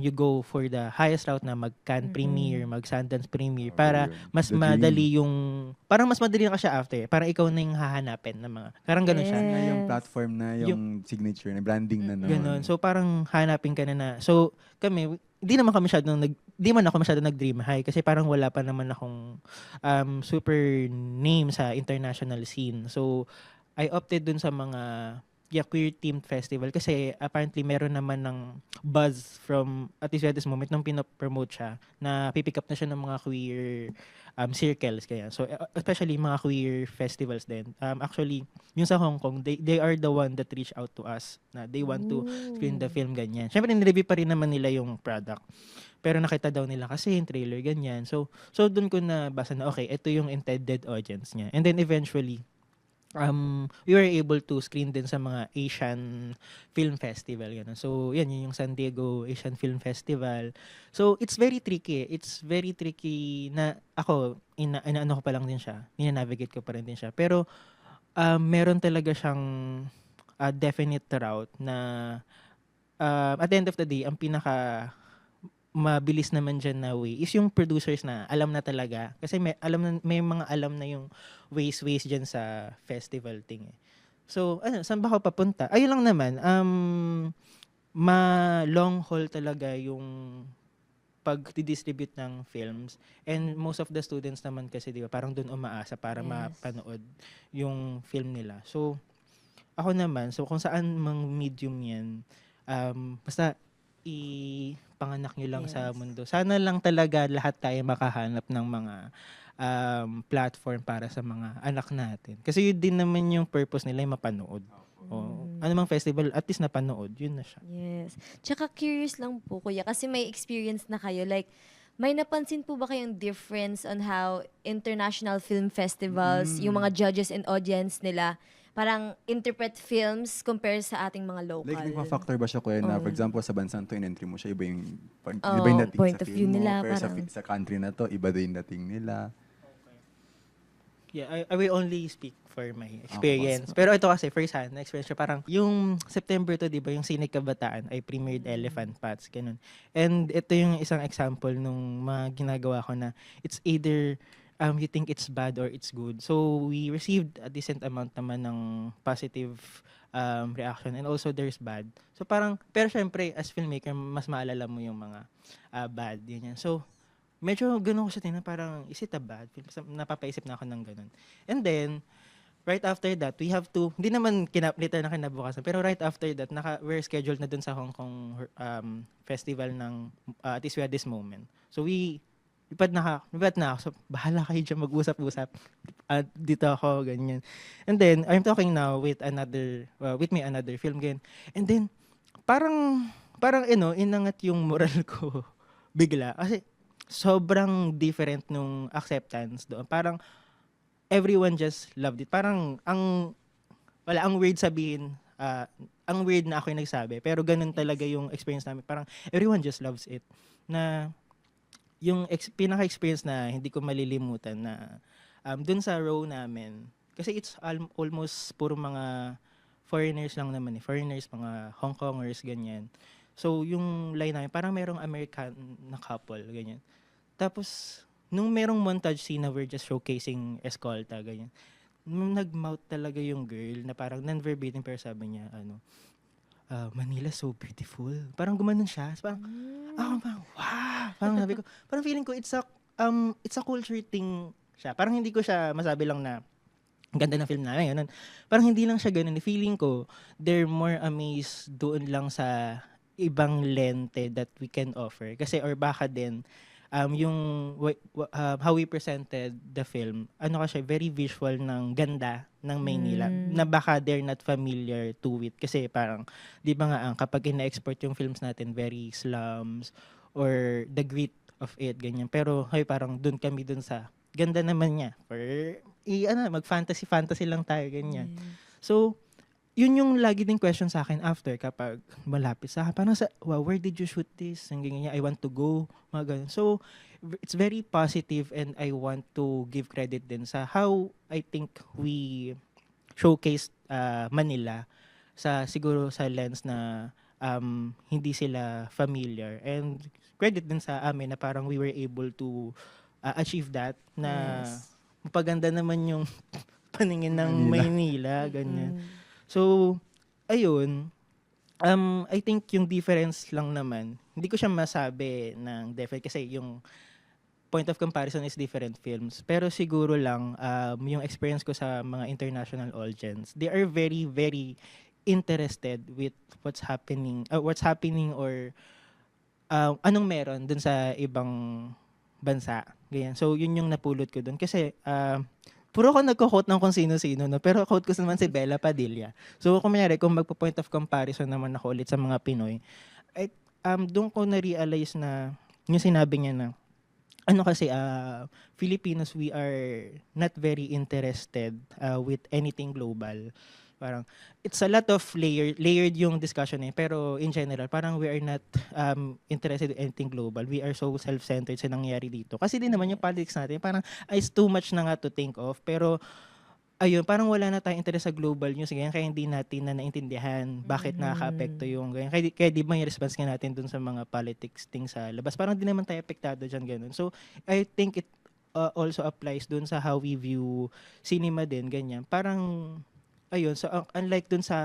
[SPEAKER 3] you go for the highest route na mag-Cannes premiere, mag-Sundance premiere, para mas madali yung, parang mas madali na ka siya after. Parang ikaw na yung hahanapin ng mga, parang ganun siya.
[SPEAKER 1] Yung platform na, yung signature na, branding na.
[SPEAKER 3] Ganun. So, parang hanapin ka na. So, kami, di man ako masyadong nag-dream high kasi parang wala pa naman akong super name sa international scene. So, I opted dun sa mga queer-themed festival kasi apparently meron naman ng buzz from at least at this moment nung pinopromote siya na pipick up na siya ng mga queer circles kaya. So, especially mga queer festivals din. Actually, yung sa Hong Kong, they are the one that reach out to us na they want to screen the film ganyan. Syempre, nireview pa rin naman nila yung product. Pero nakita daw nila kasi yung trailer ganyan. So doon ko na basa na okay, ito yung intended audience niya. And then eventually, we were able to screen din sa mga Asian Film Festival. Ganun. So, yan yung San Diego Asian Film Festival. So, it's very tricky. It's very tricky na ako, inaano ko pa lang din siya. Nina-navigate ko pa rin din siya. Pero, meron talaga siyang definite route na at the end of the day, ang pinaka mabilis naman dyan na way is yung producers na alam na talaga kasi may mga alam na yung ways dyan sa festival thing eh. So saan ba ako papunta? Ayun lang naman, long haul talaga yung pag-distribute ng films and most of the students naman kasi di ba parang doon umaasa para mapanood yung film nila. So ako naman, so kung saan mang medium yan, basta ipanganak nyo lang sa mundo. Sana lang talaga lahat tayo makahanap ng mga platform para sa mga anak natin. Kasi yun din naman yung purpose nila yung mapanood. Ano mang festival, at least napanood, yun na siya.
[SPEAKER 2] Yes. Tsaka curious lang po, kuya, kasi may experience na kayo. Like, may napansin po ba kayong difference on how international film festivals, yung mga judges and audience nila, parang interpret films compare sa ating mga local?
[SPEAKER 1] Like, nagpa-factor ba siya kuya na, for example, sa bansang to, in-entry mo siya, iba yung dating
[SPEAKER 2] point
[SPEAKER 1] sa
[SPEAKER 2] of
[SPEAKER 1] film
[SPEAKER 2] view
[SPEAKER 1] mo,
[SPEAKER 2] nila,
[SPEAKER 1] pero
[SPEAKER 2] parang
[SPEAKER 1] sa country na to, iba din dating nila.
[SPEAKER 3] Yeah, I will only speak for my experience. Pero ito kasi, first hand, na-experience ko, parang yung September to, di ba, yung Sinig Kabataan ay premiered Elephant Pats, ganun. And ito yung isang example nung mga ginagawa ko na it's either you think it's bad or it's good. So, we received a decent amount naman ng positive reaction and also there's bad. So, parang, pero syempre, as filmmaker, mas maalala mo yung mga bad, yun yan. So, medyo ganun ko siya tingnan, parang, is it a bad film? Napapaisip na ako ng ganun. And then, right after that, we have to, hindi naman later na kinabukasan, pero right after that, we're scheduled na dun sa Hong Kong festival ng At Least We Had This Moment. So, lipad na ako. So, bahala kayo dyan mag-usap-usap. Dito ako, ganyan. And then, I'm talking now with another film again. And then, parang, inangat yung moral ko bigla. Kasi, sobrang different nung acceptance doon. Parang, everyone just loved it. Parang, ang weird sabihin, ang weird na ako yung nagsabi. Pero ganun talaga yung experience namin. Parang, everyone just loves it. Na, yung pinaka-experience na hindi ko malilimutan na dun sa row namin, kasi it's almost puro mga foreigners lang naman eh. Foreigners, mga Hong Kongers, ganyan. So, yung line namin, parang merong American na couple, ganyan. Tapos, nung merong montage scene na we're just showcasing Escolta, ganyan. Nung nag-mouth talaga yung girl na parang non-verbatim pero sabi niya, Manila so beautiful. Parang gumanon siya. So, parang, ako parang, wow! Parang sabi ko, parang feeling ko it's a culture thing siya. Parang hindi ko siya masabi lang na ang ganda ng film namin. Ganun. Parang hindi lang siya ganun. Feeling ko, they're more amazed doon lang sa ibang lente that we can offer. Kasi, or baka din, yung how we presented the film, ano kasi, very visual ng ganda ng Maynila. Na baka they're not familiar to it. Kasi parang, di ba nga, kapag ina-export yung films natin, very slums, or the grit of it, ganyan. Pero, parang dun kami dun sa ganda naman niya. Or, mag-fantasy lang tayo, ganyan. So, yun yung lagi din question sa akin after kapag malapit sa akin. Parang wow, where did you shoot this? Ang ganyan, I want to go. Mga ganun. So, it's very positive and I want to give credit din sa how I think we showcased Manila siguro sa lens na hindi sila familiar. And credit din sa amin na parang we were able to achieve that na mapaganda naman yung paningin ng Maynila, ganyan. So, ayun, I think yung difference lang naman, hindi ko siya masabi ng definite kasi yung point of comparison is different films. Pero siguro lang, yung experience ko sa mga international audience, they are very, very interested with what's happening or anong meron dun sa ibang bansa. Ganyan. So, yun yung napulot ko dun. Kasi, puro ako nagko-quote ng kung sino-sino, no? Pero quote ko naman si Bella Padilla. So, kung magpo-point of comparison naman ako ulit sa mga Pinoy, doon ko na-realize na yung sinabi niya na, kasi, Filipinos, we are not very interested with anything global. Parang, it's a lot of layered yung discussion pero in general, parang we are not interested in anything global. We are so self-centered sa nangyayari dito. Kasi din naman yung politics natin, parang it's too much na nga to think of. Pero, ayun, parang wala na tayong interest sa global news. Ganyan, kaya hindi natin na naintindihan bakit nakaka-apekto yung ganyan. Kaya di ba yung response nga natin dun sa mga politics thing sa labas. Parang di naman tayo apektado dyan, ganun. So, I think it also applies dun sa how we view cinema din, ganyan. Parang, ayun, so unlike dun sa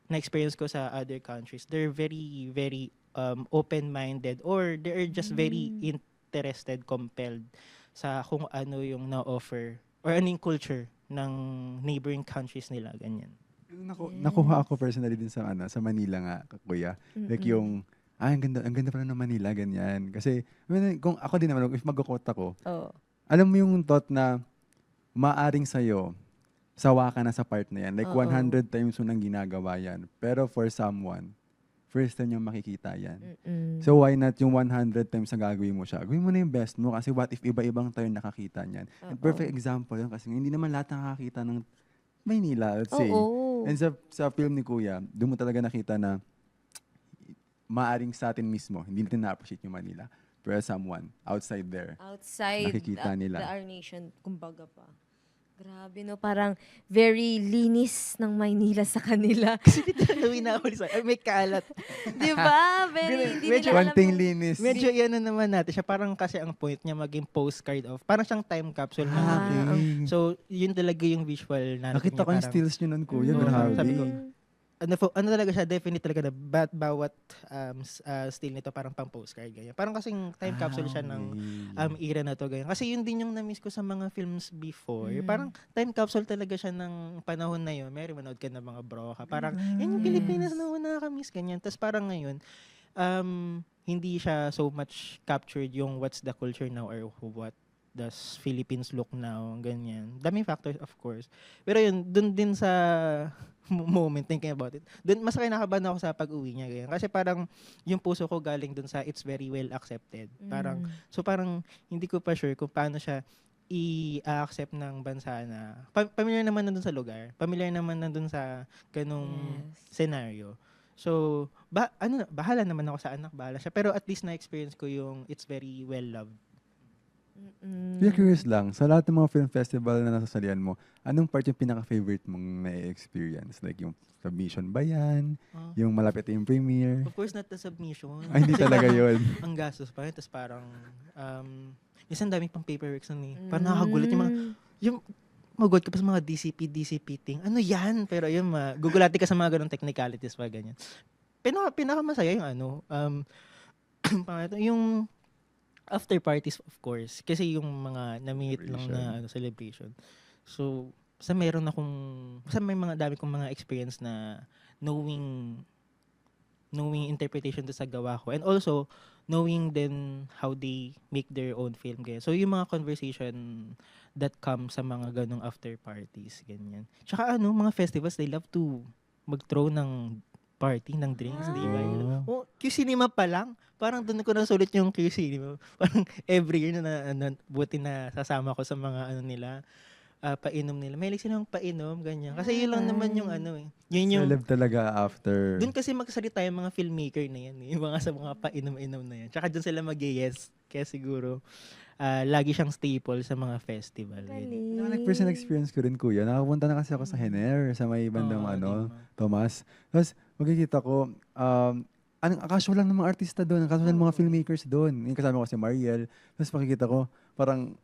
[SPEAKER 3] na-experience ko sa other countries, they're very, very open-minded or they're just very interested, compelled sa kung ano yung na-offer or anong culture ng neighboring countries nila, ganyan.
[SPEAKER 1] Nakuha ako personally din sa Manila nga, kuya. Like yung, ang ganda pala ng Manila, ganyan. Kasi, kung ako din naman, if mag-quote ako, alam mo yung thought na maaring sa'yo, sawa ka na sa part na yan. Like, 100 times mo nang ginagawa yan. Pero for someone, first time niyang makikita yan. So, why not yung 100 times na gagawin mo siya? Gawin mo na yung best mo kasi what if iba-ibang tayo nakakita niyan? And perfect example yun kasi hindi naman lahat nakakita ng Maynila, let's say. And sa film ni Kuya, doon mo talaga nakita na maaring sa atin mismo, hindi natin na-appreciate yung Manila. Pero someone outside there, nakikita nila.
[SPEAKER 2] Our nation, kumbaga pa. Grabe, no? Parang very linis ng Maynila sa kanila.
[SPEAKER 3] Kasi pinagawin na ako may kalat.
[SPEAKER 2] Di ba? Very, hindi nila alam
[SPEAKER 1] Konting
[SPEAKER 2] yung-
[SPEAKER 1] linis.
[SPEAKER 3] Medyo yan na naman natin siya. Parang kasi ang point niya maging postcard of. Parang siyang time capsule.
[SPEAKER 1] Okay.
[SPEAKER 3] So, yun talaga yung visual natin.
[SPEAKER 1] Nakita ko yung
[SPEAKER 3] parang-
[SPEAKER 1] stills nyo nun, Kuya.
[SPEAKER 3] Oo,
[SPEAKER 1] Grabe.
[SPEAKER 3] sabi ko, ano talaga siya, definite talaga na bawat still nito parang pang postcard ganyan. Parang kasing time capsule siya ng era na to ganyan. Kasi yun din yung na-miss ko sa mga films before. Parang time capsule talaga siya ng panahon na yun. May manood ka ng mga broka. Parang yan yung Pilipinas na una nakamiss ganyan. Tapos parang ngayon, hindi siya so much captured yung what's the culture now or what does Philippines look now, ganyan. Daming factors, of course. Pero yun, dun din sa moment, thinking about it, dun mas kinakabahan ako sa pag-uwi niya, ganyan. Kasi parang yung puso ko galing dun sa it's very well accepted. Parang, so parang hindi ko pa sure kung paano siya i-accept ng bansa na, familiar naman nandun sa lugar, familiar naman nandun sa ganung scenario. So, bahala naman ako sa anak, bahala siya. Pero at least na-experience ko yung it's very well loved.
[SPEAKER 1] Kaya curious lang, sa lahat ng mga film festival na nasasalihan mo, anong part yung pinaka-favorite mong na-experience? Like yung submission ba yan?
[SPEAKER 3] Ah.
[SPEAKER 1] Yung malapit yung premiere?
[SPEAKER 3] Of course, not the submission.
[SPEAKER 1] Ay, hindi
[SPEAKER 3] Kasi
[SPEAKER 1] talaga
[SPEAKER 3] parang
[SPEAKER 1] yun.
[SPEAKER 3] Ang gastos pa yun. Tapos parang, isang daming pang paperworks nun eh. Parang nakakagulat yung magulat ka pa sa mga DCP thing. Ano yan? Pero yun, gugulatin ka sa mga ganong technicalities pa, ganyan. Pinakamasaya yung yung after parties, of course. Kasi yung mga na-meet lang na celebration. So, may mga dami kong mga experience na knowing interpretation sa gawa ko. And also, knowing then how they make their own film. Ganyan. So, yung mga conversation that come sa mga ganong after parties. Ganyan. Tsaka mga festivals, they love to mag-throw ng party, ng drinks, di ba? Q-Cinema pa lang. Parang doon ko nasulit yung Q-Cinema. Parang every year buti na sasama ko sa mga nila. Painom nila. Mahilig silang painom, ganyan. Kasi yun lang naman yung Yun yung,
[SPEAKER 1] Celeb talaga after.
[SPEAKER 3] doon kasi magsalita yung mga filmmaker na yan. Yung mga sa mga painom-inom na yan. Tsaka doon sila mag-yes. Kaya siguro, lagi siyang staple sa mga festival. Yun.
[SPEAKER 1] Personal experience ko rin, kuya. Nakapunta na kasi ako sa Hener, sa may bandang
[SPEAKER 3] diba?
[SPEAKER 1] Thomas. Tapos, makikita ko, casual lang ng mga artista doon, casual lang ng mga filmmakers doon. Yung kasama ko si Mariel. Tapos makikita ko, parang,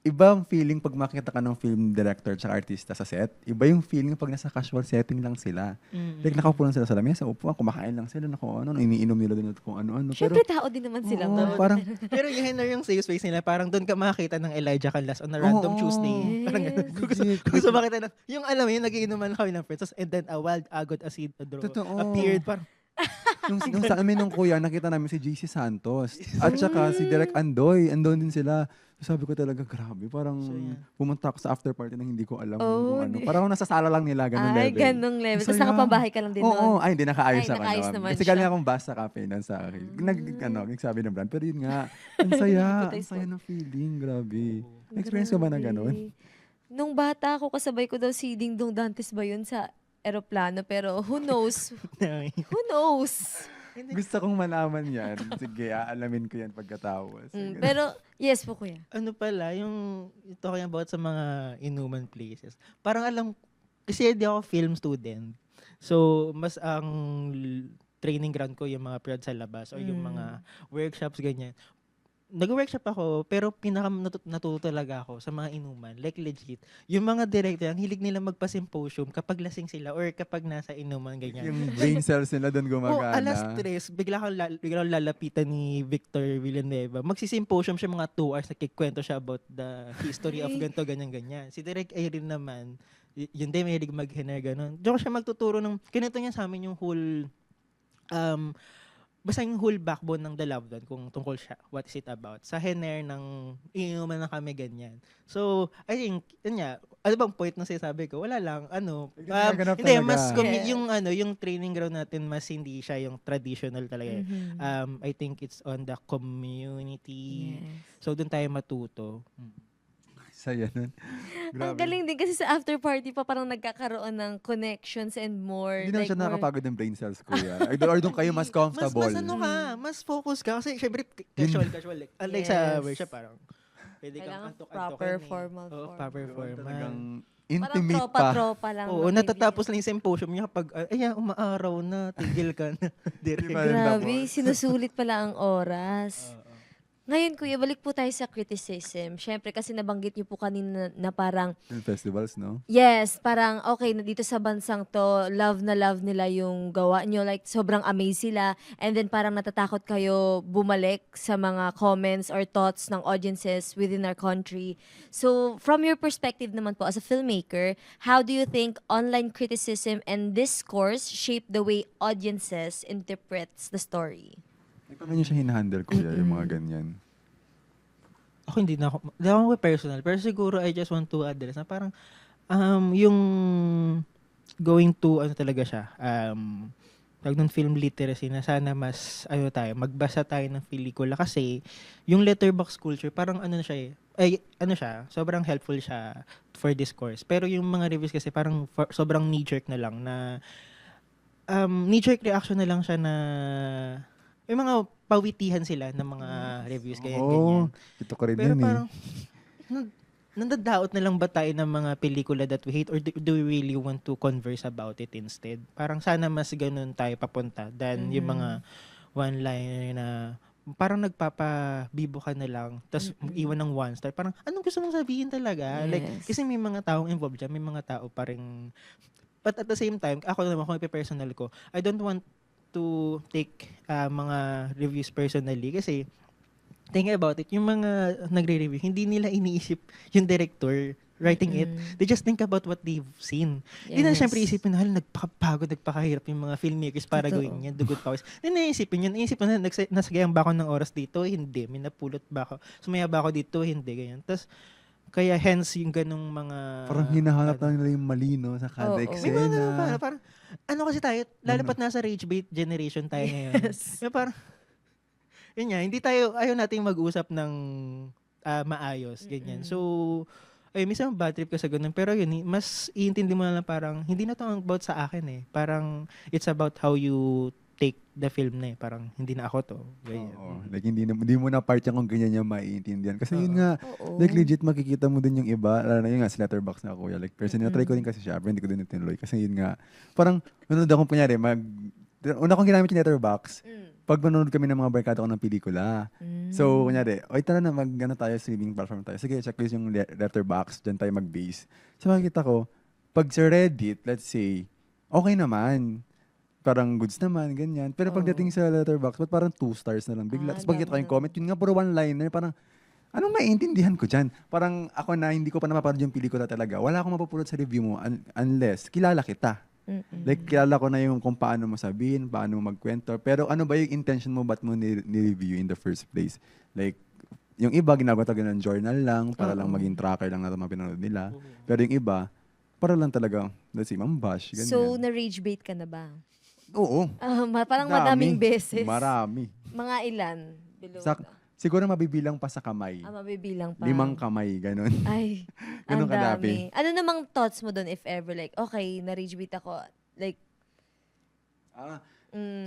[SPEAKER 1] ibang feeling pag makita ka ng film director at artista sa set. Iba yung feeling pag nasa casual setting lang sila. Like, nakaupo lang sila sa lamesa, upuan, kumakain lang sila, iniinom nila din kung ano-ano.
[SPEAKER 2] Syempre, tao din naman sila.
[SPEAKER 1] Oo, parang,
[SPEAKER 3] Pero yung Henry yung safe space nila, parang doon ka makakita ng Elijah Canlas on a random Tuesday. Parang ganun. Kung gusto makita yung alam mo yun, nagiinuman kami ng friends, and then a wild agot Isidro appeared. Parang,
[SPEAKER 1] nung sa amin nung kuya, nakita namin si JC Santos. At saka si Direk Andoy. Andun din sila. Sabi ko talaga, grabe. Parang pumunta ako sa after party na hindi ko alam kung ano. Parang nasa sala lang nila, ganun level.
[SPEAKER 2] Ay, ganung level. Tapos nakapambahay ka lang din noon.
[SPEAKER 1] Oo, ay, hindi, nakaayos naman.
[SPEAKER 2] nakaayos naman
[SPEAKER 1] Kasi
[SPEAKER 2] siya.
[SPEAKER 1] galing akong bus sa cafe nun sa akin. Nagsabi ng brand. Pero yun nga, ang saya. Ang saya ng feeling. Grabe. Experience ko ba na ganun?
[SPEAKER 2] Nung bata ako, kasabay ko daw si Ding Dong Dantes ba yun sa eroplano? Pero who knows? Who knows?
[SPEAKER 1] Gusto kong malaman yan. Sige, aalamin ko yan pagkatapos.
[SPEAKER 2] Pero, yes po kuya.
[SPEAKER 3] ano pala, yung talking about sa mga inuman places. Parang kasi hindi ako film student. So, mas ang training ground ko yung mga period sa labas or yung mga workshops, ganyan. Nag-workshop ako, pero natuto talaga ako sa mga inuman. Like legit. Yung mga director, ang hilig nila magpa-symposium kapag lasing sila or kapag nasa inuman, ganyan.
[SPEAKER 1] Yung brain cells nila doon gumagana.
[SPEAKER 3] alas 3, bigla kang lalapitan ni Victor Villanueva. Magsisymposium siya mga 2 hours, nagkikwento siya about the history of ganito, ganyan. Si Direk Irene naman, yun din, may hilig mag-hener, gano'n. Diyan ko siya magtuturo ng, kinito niya sa amin yung whole, basta yung whole backbone ng The Loved One, kung tungkol siya, what is it about. Sa Hener ng inuman na kami ganyan. So, I think, yun nga, ano bang point na sinasabi ko? Wala lang,
[SPEAKER 1] Ganap
[SPEAKER 3] hindi,
[SPEAKER 1] talaga.
[SPEAKER 3] mas, yung training ground natin, mas hindi siya yung traditional talaga. I think it's on the community.
[SPEAKER 2] Yes.
[SPEAKER 3] So, doon tayo matuto.
[SPEAKER 1] Saya nun.
[SPEAKER 2] Ang galing din kasi sa after party pa parang nagkakaroon ng connections and more.
[SPEAKER 1] Hindi naman siya nakakapagod ng brain cells, kuya. Or doon kayo mas comfortable.
[SPEAKER 3] Mas focus ka. Kasi syempre, casual. Like, unlike sa workshop, parang pwede kang
[SPEAKER 2] Kailangan
[SPEAKER 3] antok-antokan
[SPEAKER 2] proper formal
[SPEAKER 3] Oo,
[SPEAKER 2] form.
[SPEAKER 3] proper formal.
[SPEAKER 1] Talagang
[SPEAKER 2] Parang
[SPEAKER 1] intimate pa.
[SPEAKER 2] tropa-tropa lang.
[SPEAKER 3] Oo, natatapos lang yung symposium niya kapag, umaaraw na, tigil ka na. Direct.
[SPEAKER 1] Diba?
[SPEAKER 2] Grabe, sinusulit pala ang oras. Ngayon, kuya, balik po tayo sa criticism. Siyempre, kasi nabanggit niyo po kanina na parang,
[SPEAKER 1] Film festivals, no?
[SPEAKER 2] yes, parang, okay, na dito sa bansang to, love na love nila yung gawa niyo. Like, sobrang amaze sila. And then, parang natatakot kayo bumalik sa mga comments or thoughts ng audiences within our country. So, from your perspective naman po, as a filmmaker, how do you think online criticism and discourse shape the way audiences interprets the story?
[SPEAKER 1] Paano niyo siya hinahandle, kuya, yung mga ganyan?
[SPEAKER 3] Ako hindi ako personal. Pero siguro I just want to address na parang, yung going to, talaga siya, tawag ng film literacy na sana mas, magbasa tayo ng pelikula kasi yung letterbox culture, parang sobrang helpful siya for discourse. Pero yung mga reviews kasi parang sobrang knee-jerk na lang na, knee-jerk reaction na lang siya na may mga pawitihan sila ng mga reviews,
[SPEAKER 1] Oo,
[SPEAKER 3] ganyan.
[SPEAKER 1] ito ko rin
[SPEAKER 3] Pero
[SPEAKER 1] yun
[SPEAKER 3] parang, nandadaot na lang ba tayo ng mga pelikula that we hate or do we really want to converse about it instead? Parang sana mas ganun tayo papunta than yung mga one-liner na parang nagpapabibo ka na lang tapos iwan ng one star. Parang anong gusto mong sabihin talaga? Like,
[SPEAKER 2] Yes.
[SPEAKER 3] kasi may mga taong involved dyan, may mga tao pa rin. But at the same time, ako naman, kung personal ko, I don't want to take mga reviews personally kasi think about it, yung mga nagre-review, hindi nila iniisip yung director writing it. They just think about what they've seen. Hindi na syempre isipin na, nagpakapagod, nagpakahirap yung mga filmmakers para
[SPEAKER 2] Totoo.
[SPEAKER 3] gawin yan, dugot pawis. Hindi na isipin yun. Iisipin na, nasagayang ba ako ng oras dito? Hindi. May napulot ba ako? Sumaya ba ako dito? Hindi. Ganyan. Tapos, kaya hence yung ganong mga...
[SPEAKER 1] Parang hinahanap lang nila yung mali, no? Sa kada
[SPEAKER 2] Oo.
[SPEAKER 3] May mga ganun
[SPEAKER 1] eksena.
[SPEAKER 3] parang, ano kasi tayo, lalo pat nasa rage bait generation tayo ngayon.
[SPEAKER 2] Yes.
[SPEAKER 3] Yung parang, yun nga, hindi tayo, ayaw nating mag-usap ng maayos, ganyan. So, ay, minsan bad trip ka sa ganun. Pero yun, mas iintindi mo na lang parang, hindi na to about sa akin eh. Parang, it's about how you take the film na eh. Parang, hindi na ako to. Ganyan.
[SPEAKER 1] Oo. Like, hindi mo na part yan kung ganyan yung maiintindihan. Kasi yun nga,
[SPEAKER 2] Oo.
[SPEAKER 1] like legit makikita mo din yung iba. Lalo na yun nga, sa Letterboxd na kuya. Like, personally, na-try ko din kasi siya. Pero hindi ko din tinuloy. Kasi yun nga, parang, nanonood akong kunyari, una kong ginamit yung Letterboxd, pag manonood kami ng mga barkada ko ng pelikula. So, kunyari, oy, tara na, tayo, streaming platform tayo. Sige, checklist yung Letterboxd, dyan tayo mag-base. So, makikita ko, pag sa Reddit, let's say, okay naman. Parang goods naman, ganyan. Pero pagdating sa Letterboxd, ba't parang 2 stars na lang bigla. Tapos pagkita ko yung comment, yun nga, puro one-liner, parang, anong maiintindihan ko dyan? Parang ako na hindi ko pa napapanood yung pelikula talaga. Wala akong mapapulot sa review mo unless kilala kita. Like, kilala ko na yung kung paano mo sabihin, paano mo magkwento. Pero ano ba yung intention mo, ba't mo ni-review in the first place? Like, yung iba, ginagawa talaga ng journal lang, para lang maging tracker lang na mga pinanood nila. Pero yung iba, para lang talaga, let's say, mambash, ganyan.
[SPEAKER 2] So, na-rage bait ka na ba?
[SPEAKER 1] Oo.
[SPEAKER 2] Parang
[SPEAKER 1] Dami.
[SPEAKER 2] madaming beses.
[SPEAKER 1] Marami.
[SPEAKER 2] Mga ilan? Below.
[SPEAKER 1] Siguro mabibilang pa sa kamay.
[SPEAKER 2] Mabibilang pa.
[SPEAKER 1] 5 kamay, ganun.
[SPEAKER 2] Ay,
[SPEAKER 1] Ganun
[SPEAKER 2] ang dami.
[SPEAKER 1] kadami.
[SPEAKER 2] Ano namang thoughts mo doon if ever like, okay, na-rage bait ako. Like,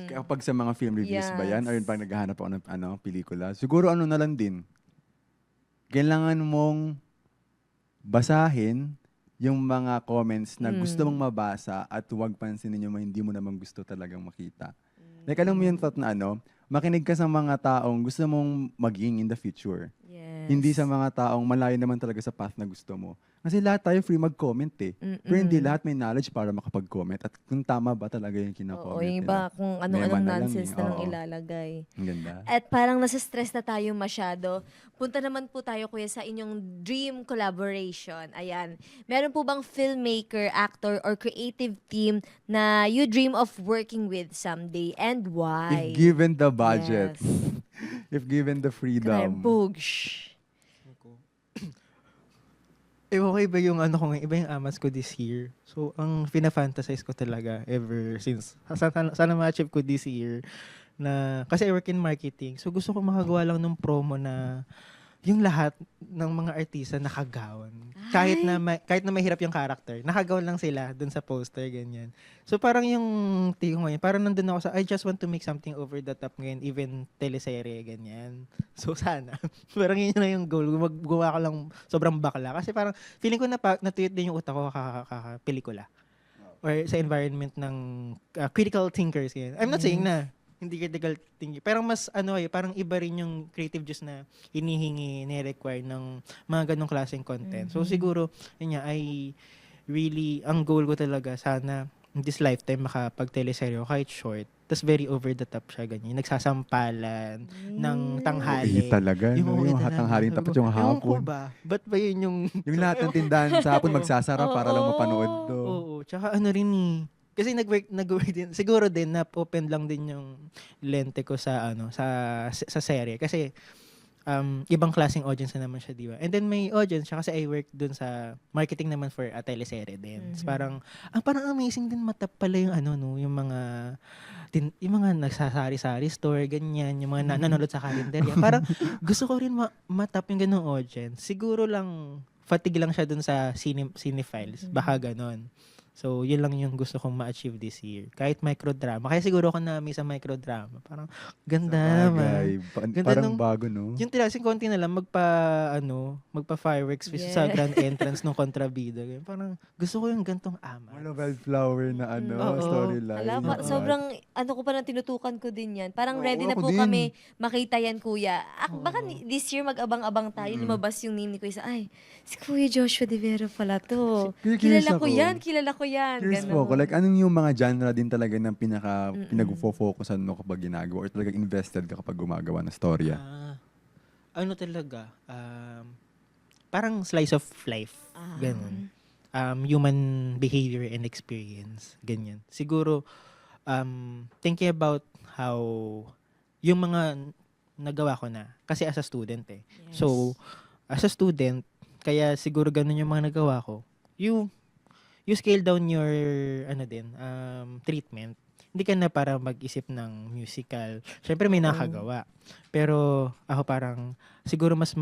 [SPEAKER 1] Kapag sa mga film reviews ba yan?
[SPEAKER 2] Yes.
[SPEAKER 1] Or pag naghahanap ako ng pelikula? Siguro ano na lang din. Kailangan mong basahin yung mga comments na gusto mong mabasa at huwag pansinin yung mga hindi mo naman gusto talagang makita. Like, alam mo yung thought na makinig ka sa mga taong gusto mong maging in the future.
[SPEAKER 2] yes.
[SPEAKER 1] Hindi sa mga taong malayo naman talaga sa path na gusto mo. Kasi lahat tayo free mag-comment eh. Pero hindi lahat may knowledge para makapag-comment. At kung tama ba talaga yung
[SPEAKER 2] Oo,
[SPEAKER 1] kina-comment
[SPEAKER 2] yung
[SPEAKER 1] nila.
[SPEAKER 2] iba kung
[SPEAKER 1] Mema
[SPEAKER 2] anong
[SPEAKER 1] na lang
[SPEAKER 2] nonsense
[SPEAKER 1] eh.
[SPEAKER 2] na lang
[SPEAKER 1] Oo.
[SPEAKER 2] ilalagay.
[SPEAKER 1] Ang ganda.
[SPEAKER 2] At parang nasa-stress na tayo masyado. Punta naman po tayo, kuya, sa inyong dream collaboration. Ayan. Meron po bang filmmaker, actor, or creative team na you dream of working with someday? And why?
[SPEAKER 1] If given the budget.
[SPEAKER 2] Yes.
[SPEAKER 1] If given the
[SPEAKER 2] Kunwari,
[SPEAKER 1] freedom.
[SPEAKER 2] Boogsh.
[SPEAKER 3] Okay ba yung ano ko ngayon? Iba yung amas ko this year. So, ang fina-fantasize ko talaga ever since. Sana ma-achieve ko this year. Na, kasi I work in marketing. So, gusto ko makagawa lang ng promo na yung lahat ng mga artista nakagawan. Kahit na mahirap yung character, nakagawan lang sila dun sa poster, ganyan. So, parang yung tingin ko ngayon, parang nandun ako sa, I just want to make something over the top ngayon, even teleserye, ganyan. So, sana. Parang yun na yung goal. Magawa ko lang sobrang bakla. Kasi parang, feeling ko natuyot din yung utak ko kaka-pelikula. Or sa environment ng critical thinkers. Ganyan. I'm not saying na hindi critical thinking. Pero mas parang iba rin yung creative juice na hinihingi, ni-require ng mga ganong klaseng content. So siguro, yun nga, ang goal ko talaga, sana in this lifetime makapag-teleserye kahit short. Tapos very over the top siya, ganyan. Nagsasampalan ng tanghali.
[SPEAKER 1] Talaga, no? Yung tanghaling tapos yung
[SPEAKER 3] Ewan ko
[SPEAKER 1] hapon.
[SPEAKER 3] ba? Ba't ba yun yung...
[SPEAKER 1] Yung lahat ng tindahan sa hapon magsasara para lang mapanood to.
[SPEAKER 3] Oo. Tsaka rin kasi nag-work din, siguro din na-open lang din yung lente ko sa sa serye kasi ibang klaseng audience na naman siya, di ba? And then may audience siya kasi I work dun sa marketing naman for a teleserye din. So parang amazing din matap pala yung yung mga nagsasari-sari store, ganyan, yung mga nanonood sa kalendarya. Parang gusto ko rin matap yung ganung audience. Siguro lang fatigue lang siya dun sa cinephiles. Baka ganon. So, yun lang yung gusto kong ma-achieve this year. Kahit microdrama. Kaya siguro ako na-miss sa microdrama. Parang, ganda naman. Ganda
[SPEAKER 1] Parang
[SPEAKER 3] nung-
[SPEAKER 1] bago, no?
[SPEAKER 3] Yung tirasin konti na lang, magpa fireworks sa
[SPEAKER 2] Yeah.
[SPEAKER 3] grand entrance ng kontrabida. Parang, gusto ko yung gantong ama.
[SPEAKER 1] Wala wildflower na
[SPEAKER 3] Oo.
[SPEAKER 1] storyline.
[SPEAKER 2] Ala,
[SPEAKER 3] Oo.
[SPEAKER 2] sobrang ano ko pa nang tinutukan ko din yan. Parang
[SPEAKER 1] Oo,
[SPEAKER 2] ready na
[SPEAKER 1] ako
[SPEAKER 2] po
[SPEAKER 1] din.
[SPEAKER 2] kami makita yan, kuya.
[SPEAKER 3] Oo.
[SPEAKER 2] Baka this year mag-abang-abang tayo, lumabas yung name ni Kuya. Ay, si Kuya Joshua De Vera pala to.
[SPEAKER 1] Curious
[SPEAKER 2] Kilala ko
[SPEAKER 1] ako.
[SPEAKER 2] yan, kilala ko yan.
[SPEAKER 1] Curious
[SPEAKER 2] Ganon.
[SPEAKER 1] po ako, like anong yung mga genre din talaga ng pinag-focusan mo kapag ginagawa or talagang invested ka kapag gumagawa ng storya?
[SPEAKER 3] Ano talaga? Parang slice of life. Ganun. Human behavior and experience. Ganyan. Siguro, thinking about how yung mga nagawa ko na. Kasi as a student eh.
[SPEAKER 2] Yes.
[SPEAKER 3] So, as a student, kaya siguro ganun yung mga nagawa ko. You scale down your treatment. Hindi ka na para mag-isip ng musical. Syempre may nakagawa. Pero ako parang siguro mas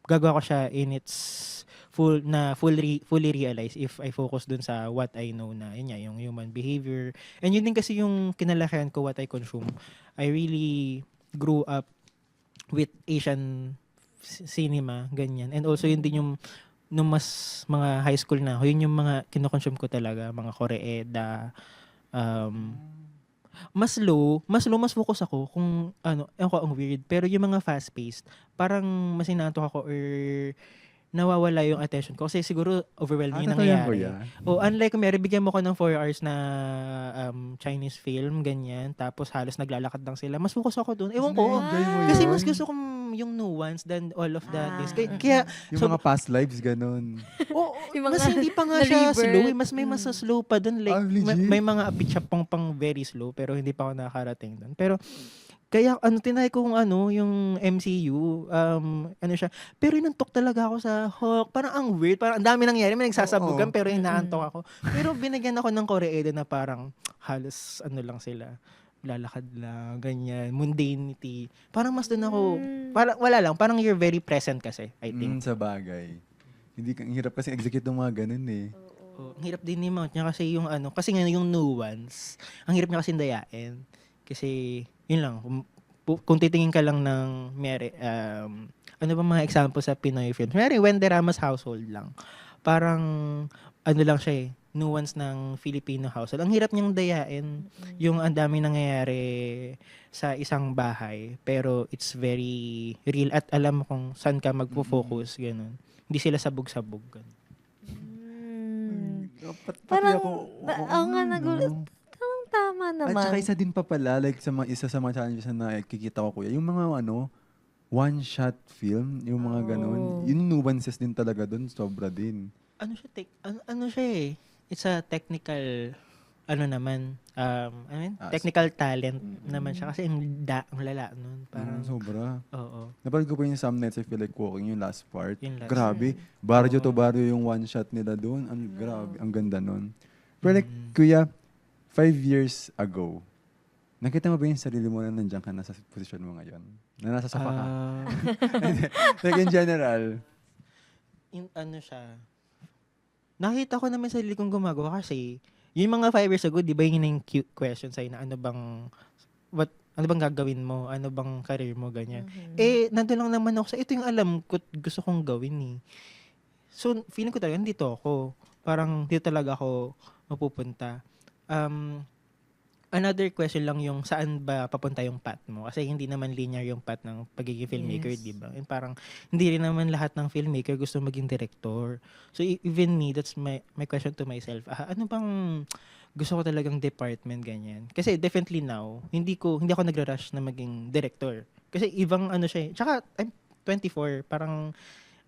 [SPEAKER 3] gagawa ko siya in its fully realize if I focus dun sa what I know na yun nga, yung human behavior. And yun din kasi yung kinalakihan ko what I consume. I really grew up with Asian cinema, ganyan. And also yun din yung nung mas mga high school na ako, yun yung mga kinoconsume ko talaga, mga Koreeda, mas focus ako kung ewan ko, ang weird, pero yung mga fast-paced, parang mas inaantok ako or nawawala yung attention ko kasi siguro overwhelming yung nangyayari. O unlike kung bigyan mo ko ng 4 hours na Chinese film, ganyan, tapos halos naglalakad lang sila, mas focus ako doon. Ewan ko. Kasi mas gusto kong yung nuance than all of that. Kaya,
[SPEAKER 1] Yung mga past lives, ganun.
[SPEAKER 2] Yung
[SPEAKER 3] mas
[SPEAKER 2] mga
[SPEAKER 3] hindi pa nga siya
[SPEAKER 2] na-revert.
[SPEAKER 3] slow. Mas may mas slow pa doon. Like,
[SPEAKER 1] Legit?
[SPEAKER 3] may mga upbeat siya pang very slow, pero hindi pa ako nakakarating doon. Pero, kaya tinay ko kung yung MCU, siya. Pero inantok talaga ako sa Hawk. Parang ang weird. Parang ang dami nangyari. May nagsasabugan, pero inaantok ako. Pero binigyan ako ng Koreeda na parang halos lang sila. Lalakad lang, ganyan, mundanity. Parang mas doon ako, wala lang, parang you're very present kasi, I think.
[SPEAKER 1] Sa bagay. Ang hirap kasi execute ng mga ganun eh.
[SPEAKER 3] Ang hirap din ni Mount niya kasi yung kasi nga yung nuance, ang hirap niya kasi dayain. Kasi, yun lang, kung titingin ka lang ng, ano ba mga example sa Pinoy films? Wendy Ramos Household lang. Parang, lang siya nuance ng Filipino household. Ang hirap niyang dayain yung ang dami nangyayari sa isang bahay. Pero it's very real at alam mo kung saan ka magpo-focus. Ganun. Hindi sila sabog-sabog. Ganun.
[SPEAKER 2] Parang, nga nagulat. Tama naman.
[SPEAKER 1] At saka isa din pa pala, like isa sa mga challenges na nakikita ko, kuya, yung mga one-shot film, yung mga ganun. Yung nuances din talaga dun, sobra din. It's a technical,
[SPEAKER 3] technical talent naman siya. Kasi ang lala nun. Parang,
[SPEAKER 1] sobra.
[SPEAKER 3] oo.
[SPEAKER 1] Napanood ko po yung Some Nights I Feel Like Walking, yung last part. Grabe.
[SPEAKER 3] part.
[SPEAKER 1] Barrio to barrio yung one-shot nila doon. Grabe, ang ganda nun. Pero like, kuya, 5 years ago, nakita mo ba yung sarili mo na nandiyan ka na sa posisyon mo ngayon? Na nasa sofa ka? Like in general.
[SPEAKER 3] Nakita ko naman sa sarili kong gumagawa kasi yung mga 5 years ago, di ba yung cute question sa'yo na ano bang gagawin mo? Ano bang career mo? Ganyan. Nandun lang naman ako ito yung alam ko gusto kong gawin eh. So, feeling ko talaga, dito ako. Parang dito talaga ako mapupunta. Another question lang yung saan ba papunta yung path mo? Kasi hindi naman linear yung path ng pagiging filmmaker, di ba? And parang hindi rin naman lahat ng filmmaker gusto maging director. So even me, that's my question to myself. Ano bang gusto ko talagang department ganyan? Kasi definitely now, hindi ako nagra-rush na maging director. Kasi ibang siya. Tsaka I'm 24, parang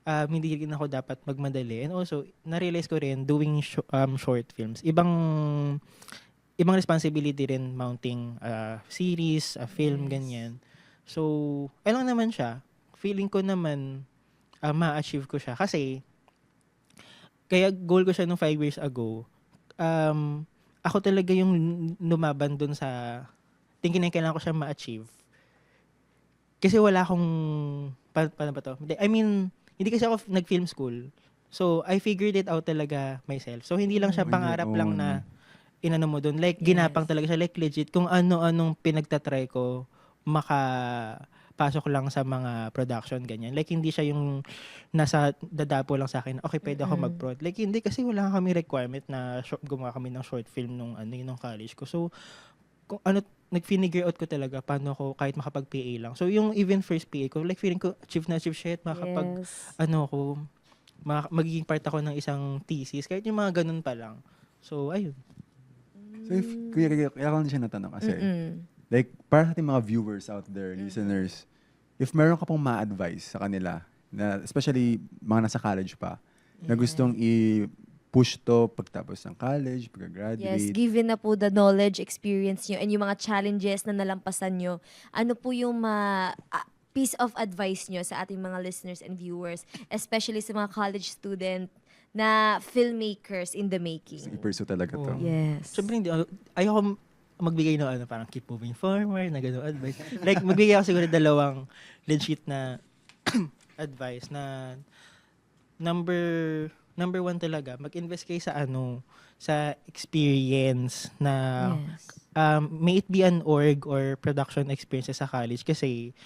[SPEAKER 3] hindi rin ako dapat magmadali. And also, na-realize ko rin doing short films, ibang responsibility rin mounting series, film, ganyan. So, lang naman siya. Feeling ko naman ma-achieve ko siya. Kasi, kaya goal ko siya nung 5 years ago, ako talaga yung lumaban dun sa thinking na kailangan ko siya ma-achieve. Kasi wala akong, paano ba to? I mean, hindi kasi ako nag-film school. So, I figured it out talaga myself. So, hindi lang siya
[SPEAKER 1] On your
[SPEAKER 3] pangarap lang
[SPEAKER 1] own.
[SPEAKER 3] na inano mo doon. Like,
[SPEAKER 2] Yes.
[SPEAKER 3] ginapang talaga siya. Like, legit, kung ano-anong pinagtatry ko, makapasok lang sa mga production, ganyan. Like, hindi siya yung nasa dadapo lang sa akin, okay, pwede ako mag-prod. Like, hindi, kasi wala kami requirement na gumawa kami ng short film nung, nung college ko. So, kung nag-figure out ko talaga paano ako kahit makapag-PA lang. So, yung even first PA ko, like, feeling ko, achieve na achieve shit, makakapag,
[SPEAKER 2] Yes.
[SPEAKER 3] ako, magiging part ako ng isang thesis, kahit yung mga ganun pa lang. So, ayun.
[SPEAKER 1] So if, kaya ko na siya natanong kasi, like, para sa ating mga viewers out there, listeners, if meron ka pong ma-advise sa kanila, na especially mga nasa college pa, na gustong i-push to pagtapos ng college,
[SPEAKER 2] Yes,
[SPEAKER 1] pagka-graduate,
[SPEAKER 2] given na po the knowledge, experience nyo, and yung mga challenges na nalampasan nyo, ano po yung piece of advice nyo sa ating mga listeners and viewers, especially sa mga college student na filmmakers in the making?
[SPEAKER 1] gustong i-pursue talaga to.
[SPEAKER 3] Oo.
[SPEAKER 2] Yes.
[SPEAKER 3] Siyempre, ayoko magbigay ng parang keep moving forward, na gano'ng advice. Like, magbigay ako siguro dalawang legit na advice na number one talaga, mag-invest kayo sa sa experience na
[SPEAKER 2] Yes.
[SPEAKER 3] may it be an org or production experiences sa college, kasi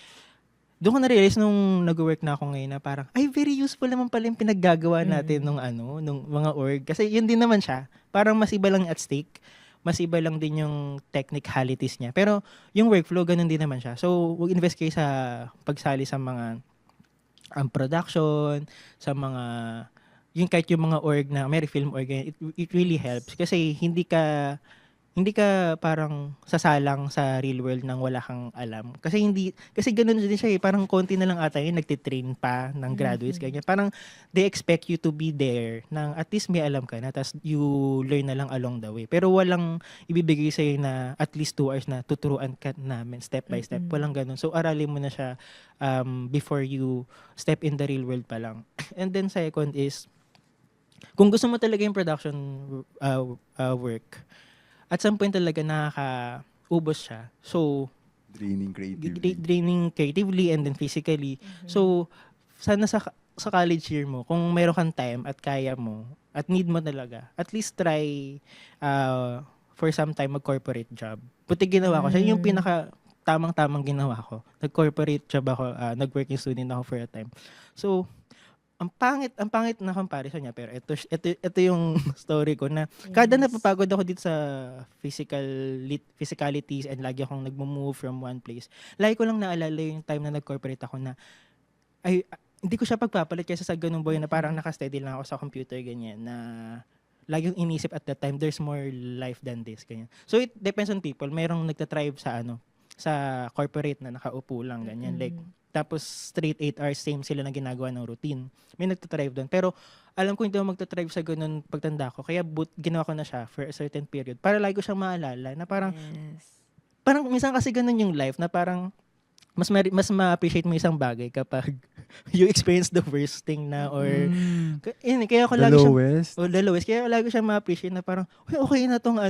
[SPEAKER 3] doon ko na-realize nung nag-work na ako ngayon na parang, ay, very useful naman pala yung pinaggagawa natin nung mga org. Kasi yun din naman siya. Parang mas iba lang at stake. Mas iba lang din yung technicalities niya. Pero yung workflow, ganun din naman siya. So, invest kayo sa pagsali sa mga production, sa mga, yung kahit yung mga org na, may film org, it really helps. Kasi hindi ka parang sasalang sa real world nang wala kang alam. Kasi ganun din siya parang konti na lang ata yun, nagtitrain pa ng graduates, ganyan. Parang they expect you to be there nang at least may alam ka na, tas you learn na lang along the way. Pero walang ibibigay sa'yo na at least 2 hours na tuturuan ka namin step by step. Walang ganun. So aralin mo na siya before you step in the real world pa lang. And then second is, kung gusto mo talaga yung production work, at some point talaga nakakaubos siya. So,
[SPEAKER 1] Draining creatively.
[SPEAKER 3] draining creatively and then physically. So, sana sa college year mo, kung meron kang time at kaya mo, at need mo talaga, at least try for some time mag-corporate job. Buti ginawa ko. Siya yung pinaka tamang ginawa ko. Nag-corporate job ako, nag-working student ako for a time. So, ang pangit na comparison niya, pero ito yung story ko na kada napapagod ako dito sa physicalities and lagi akong nagmo-move from one place. Lagi ko lang naalala yung time na nag-corporate ako na hindi ko siya pagpapalit kasi sa ganung boy na parang naka-steady lang ako sa computer, ganyan, na lagi yung inisip at that time, there's more life than this, ganyan. So it depends on people. Merong nagtatribe sa corporate na nakaupo lang, ganyan. Like, tapos straight 8 hours, same sila na ginagawa ng routine. May nagtatribe doon. Pero alam ko hindi ako magtatribe sa ganun pagtanda ko. Kaya ginawa ko na siya for a certain period. Para lagi ko siyang maalala na parang, parang minsan kasi ganun yung life na parang mas ma-appreciate mo isang bagay kapag you experience the worst thing na or kaya ako lagi
[SPEAKER 1] The lowest.
[SPEAKER 3] Kaya lagi siyang ma-appreciate na parang, okay na tong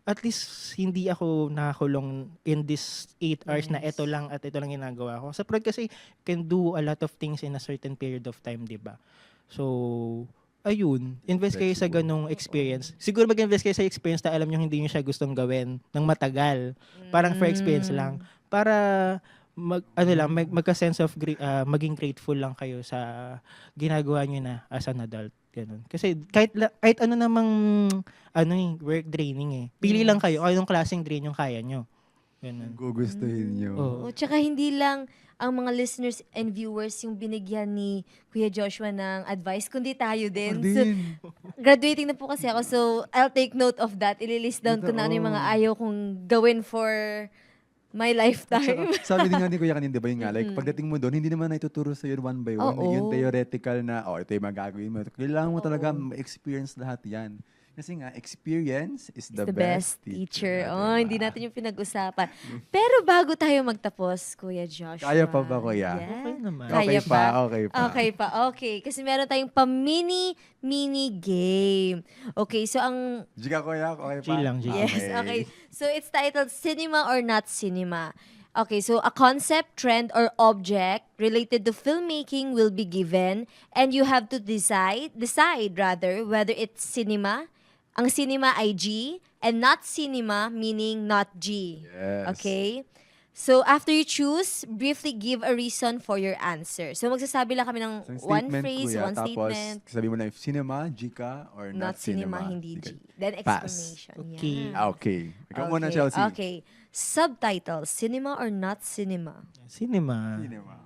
[SPEAKER 3] at least hindi ako nakakulong in this 8 hours na ito lang at ito lang ginagawa ko. Sa prod kasi can do a lot of things in a certain period of time, 'di ba? So, ayun, invest kayo sa ganung experience. Siguro mag-invest kayo sa experience na alam nyo hindi nyo siya gustong gawin ng matagal. Parang for experience lang. Para magka-sense of maging grateful lang kayo sa ginagawa nyo na as an adult. Ganun. Kasi kahit ano namang work draining Pili lang kayo, anong klaseng drain yung kaya nyo. Ganun.
[SPEAKER 1] Gugustuhin nyo.
[SPEAKER 3] Oo.
[SPEAKER 2] Tsaka hindi lang ang mga listeners and viewers yung binigyan ni Kuya Joshua ng advice, kundi tayo din. So, graduating na po kasi ako, so I'll take note of that. Ililist down ko na ano yung mga ayaw kong gawin for my lifetime.
[SPEAKER 1] Sabi din nga ni Kuya kanina, di ba yun nga, like, pagdating mo doon, hindi naman na ituturo sa'yo one by one.
[SPEAKER 2] Oo.
[SPEAKER 1] Yung theoretical na, ito yung magagawin mo. Kailangan mo talaga ma-experience lahat yan. Kasi nga, experience is the best
[SPEAKER 2] teacher.
[SPEAKER 1] Diba?
[SPEAKER 2] Hindi natin yung pinag-usapan. Pero bago tayo magtapos, Kuya Joshua.
[SPEAKER 1] Kaya pa ba, Kuya?
[SPEAKER 2] Yes.
[SPEAKER 3] Okay naman.
[SPEAKER 2] Kaya
[SPEAKER 1] Okay pa.
[SPEAKER 2] Okay. Kasi meron tayong mini game. Okay, so ang...
[SPEAKER 1] Jika, Kuya, okay pa?
[SPEAKER 3] Chill lang, chill.
[SPEAKER 2] Yes, okay. So it's titled Cinema or Not Cinema. Okay, so a concept, trend, or object related to filmmaking will be given, and you have to decide rather, whether it's cinema, ang cinema ay G, and not cinema meaning not G.
[SPEAKER 1] Yes.
[SPEAKER 2] Okay? So after you choose, briefly give a reason for your answer. So magsasabi lang kami ng
[SPEAKER 1] Isang
[SPEAKER 2] one
[SPEAKER 1] statement,
[SPEAKER 2] phrase,
[SPEAKER 1] kuya,
[SPEAKER 2] one
[SPEAKER 1] tapos
[SPEAKER 2] statement.
[SPEAKER 1] sabi mo na if cinema, G ka, or
[SPEAKER 2] Not cinema, hindi
[SPEAKER 1] Di
[SPEAKER 2] G.
[SPEAKER 1] ka-
[SPEAKER 2] Then
[SPEAKER 1] Pass.
[SPEAKER 2] explanation.
[SPEAKER 3] Okay.
[SPEAKER 2] Yeah.
[SPEAKER 1] Okay. Ikaw muna, Chelsea.
[SPEAKER 2] Okay. Subtitle, cinema or not cinema?
[SPEAKER 3] Cinema.
[SPEAKER 1] Cinema.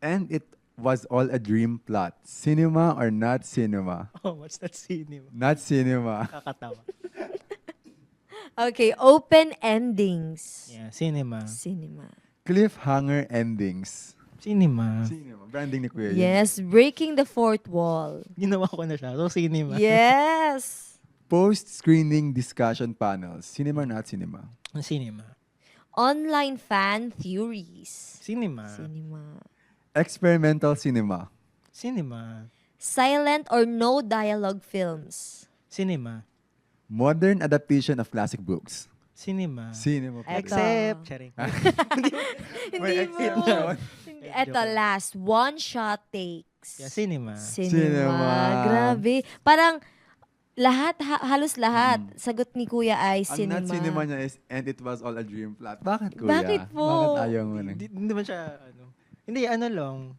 [SPEAKER 1] And it was all a dream plot. Cinema or not cinema?
[SPEAKER 3] Oh, what's that cinema?
[SPEAKER 1] Not cinema.
[SPEAKER 3] Kakatawa.
[SPEAKER 2] Okay, open endings.
[SPEAKER 3] Yeah, cinema.
[SPEAKER 2] Cinema.
[SPEAKER 1] Cliffhanger endings.
[SPEAKER 3] Cinema.
[SPEAKER 1] Cinema. Branding ni Kuya. yun.
[SPEAKER 2] Yes, breaking the fourth wall.
[SPEAKER 3] Ginawa ko na siya. So, cinema.
[SPEAKER 2] Yes.
[SPEAKER 1] Post-screening discussion panels. Cinema or not cinema?
[SPEAKER 3] Cinema.
[SPEAKER 2] Online fan theories.
[SPEAKER 3] Cinema.
[SPEAKER 2] Cinema.
[SPEAKER 1] Experimental cinema.
[SPEAKER 3] Cinema.
[SPEAKER 2] Silent or no dialogue films.
[SPEAKER 3] Cinema.
[SPEAKER 1] Modern adaptation of classic books.
[SPEAKER 3] Cinema.
[SPEAKER 1] Cinema pa rin.
[SPEAKER 2] Eto.
[SPEAKER 3] Except, charing.
[SPEAKER 1] May
[SPEAKER 2] Hindi
[SPEAKER 1] exit
[SPEAKER 2] mo.
[SPEAKER 1] yun.
[SPEAKER 2] Eto, last. One-shot takes.
[SPEAKER 3] Yeah, cinema.
[SPEAKER 2] Cinema. Grabe. Parang halos lahat. Sagot ni Kuya ay
[SPEAKER 1] Ang
[SPEAKER 2] cinema.
[SPEAKER 1] not cinema niya is, and it was all a dream plot. Bakit, Kuya?
[SPEAKER 2] Bakit po?
[SPEAKER 1] Bakit ayaw mo na?
[SPEAKER 3] Hindi man siya, Hindi, lang.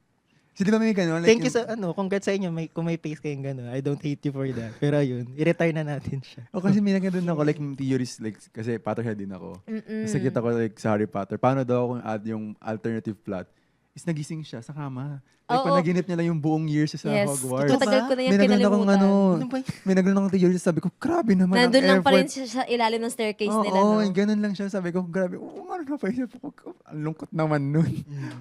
[SPEAKER 1] Hindi ba may ganun? Like
[SPEAKER 3] Thank you sa, congrats sa inyo. Kung may face kayong gano'n. I don't hate you for that. Pero yun, i-retire na natin siya.
[SPEAKER 1] O kasi may nagandun ako, like, theories, like, kasi Potterhead din ako. Kasi kita ko, like, sa Harry Potter, paano daw kung add yung alternative plot, is nagising siya sa kama. Like,
[SPEAKER 2] Oo.
[SPEAKER 1] panaginip niya lang yung buong years sa
[SPEAKER 2] Yes.
[SPEAKER 1] Hogwarts.
[SPEAKER 2] Matagal ko na yan
[SPEAKER 1] May nagandun akong
[SPEAKER 2] kinalimutan.
[SPEAKER 3] Ano ba yun?
[SPEAKER 1] may nagandun akong theories, sabi ko, grabe naman ang
[SPEAKER 2] Nandun lang pa rin
[SPEAKER 1] effort.
[SPEAKER 2] siya sa ilalim ng staircase
[SPEAKER 1] Oo,
[SPEAKER 2] nila, no?
[SPEAKER 1] ganun lang siya. Sabi ko, grabe, nga napaisip ko, ang lungkot naman nun.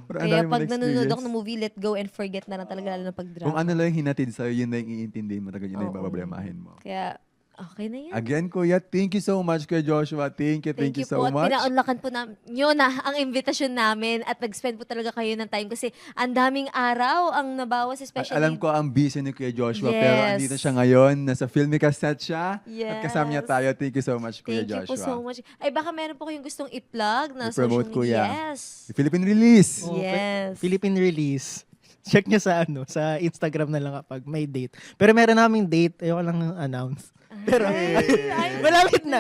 [SPEAKER 1] Pero ang
[SPEAKER 2] Kaya
[SPEAKER 1] dami mo
[SPEAKER 2] pag nanonood
[SPEAKER 1] na-experience.
[SPEAKER 2] ako ng movie, let go and forget na lang talaga, lalo na pag drama.
[SPEAKER 1] Kung ano lang yung hinatid sa'yo, yun na yung iintindihin mo, talaga yun na yung
[SPEAKER 2] Oo.
[SPEAKER 1] babablemahin mo.
[SPEAKER 2] Kaya, okay na yan.
[SPEAKER 1] Again, Kuya, thank you so much, Kuya Joshua. Thank you so
[SPEAKER 2] po. At
[SPEAKER 1] much.
[SPEAKER 2] pinaunlakan po nyo na ang invitation namin at nag-spend po talaga kayo ng time kasi ang daming araw ang nabawas, especially.
[SPEAKER 1] Alam ko ang busy ni Kuya Joshua,
[SPEAKER 2] Yes.
[SPEAKER 1] pero andito siya ngayon. Nasa Filmica set siya.
[SPEAKER 2] Yes.
[SPEAKER 1] At kasama niya tayo. Thank you so much, Kuya
[SPEAKER 2] Thank you
[SPEAKER 1] Joshua.
[SPEAKER 2] po so much. Ay, baka meron po kayong gustong i-plug na
[SPEAKER 1] I-promote,
[SPEAKER 2] social media.
[SPEAKER 1] Kuya.
[SPEAKER 2] Yes.
[SPEAKER 1] Philippine release.
[SPEAKER 3] Oh,
[SPEAKER 2] Yes.
[SPEAKER 3] Philippine release. Check niya sa Instagram na lang kapag may date. Pero meron naming date, ayoko lang announce. Pero
[SPEAKER 2] Ay,
[SPEAKER 3] malapit na.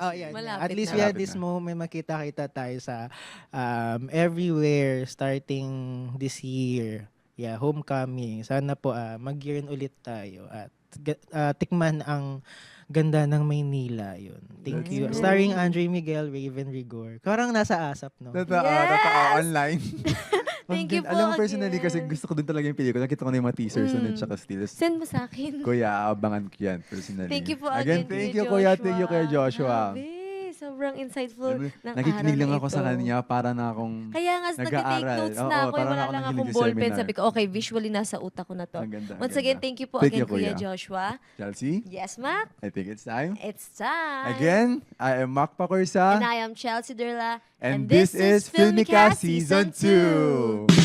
[SPEAKER 3] Oh, yan.
[SPEAKER 2] Malapit
[SPEAKER 3] At least
[SPEAKER 2] na.
[SPEAKER 3] we had
[SPEAKER 1] Malapit
[SPEAKER 3] this
[SPEAKER 1] na.
[SPEAKER 3] moment, makita-kita tayo sa everywhere starting this year. Yeah, homecoming. Sana po mag-year ulit tayo at tikman ang ganda ng Maynila yun. Thank you.
[SPEAKER 2] That's
[SPEAKER 3] Starring Andre Miguel, Raven Rigor. Parang nasa ASAP, no?
[SPEAKER 1] Totoo,
[SPEAKER 2] Yes.
[SPEAKER 1] online.
[SPEAKER 2] Thank you po
[SPEAKER 1] Alam mo, personally, kasi
[SPEAKER 2] again.
[SPEAKER 1] gusto ko din talaga yung pelikula. Nakita ko na yung mga teasers na tsaka stills.
[SPEAKER 2] Send mo sa akin.
[SPEAKER 1] Kuya, abangan ko yan, personally.
[SPEAKER 2] Thank you po
[SPEAKER 1] Again,
[SPEAKER 2] again,
[SPEAKER 1] thank
[SPEAKER 2] Kuya
[SPEAKER 1] you, Kuya. Thank you, Kuya Joshua.
[SPEAKER 2] Grabe, sobrang insightful ng
[SPEAKER 1] Nakikinig
[SPEAKER 2] araw
[SPEAKER 1] lang
[SPEAKER 2] na
[SPEAKER 1] ako
[SPEAKER 2] ito.
[SPEAKER 1] sa kanya para na akong
[SPEAKER 2] Kaya nga, nag-take
[SPEAKER 1] nag-aaral.
[SPEAKER 2] notes
[SPEAKER 1] Oo,
[SPEAKER 2] na ako.
[SPEAKER 1] parang
[SPEAKER 2] Wala
[SPEAKER 1] ako
[SPEAKER 2] lang
[SPEAKER 1] nakikinig
[SPEAKER 2] akong
[SPEAKER 1] sa
[SPEAKER 2] ballpen.
[SPEAKER 1] seminar.
[SPEAKER 2] Sabi ko, okay, visually nasa utak ko na to.
[SPEAKER 1] Ang ganda, ang
[SPEAKER 2] Once
[SPEAKER 1] ganda.
[SPEAKER 2] again, thank you po
[SPEAKER 1] Thank
[SPEAKER 2] again,
[SPEAKER 1] you,
[SPEAKER 2] Kuya
[SPEAKER 1] Kuya.
[SPEAKER 2] Joshua.
[SPEAKER 1] Chelsea.
[SPEAKER 2] Yes, Mac.
[SPEAKER 1] I think it's time.
[SPEAKER 2] It's time.
[SPEAKER 1] Again, I am Mac Pacorsa.
[SPEAKER 2] And I am Chelsea Durla.
[SPEAKER 1] And this is Filmica Season 2.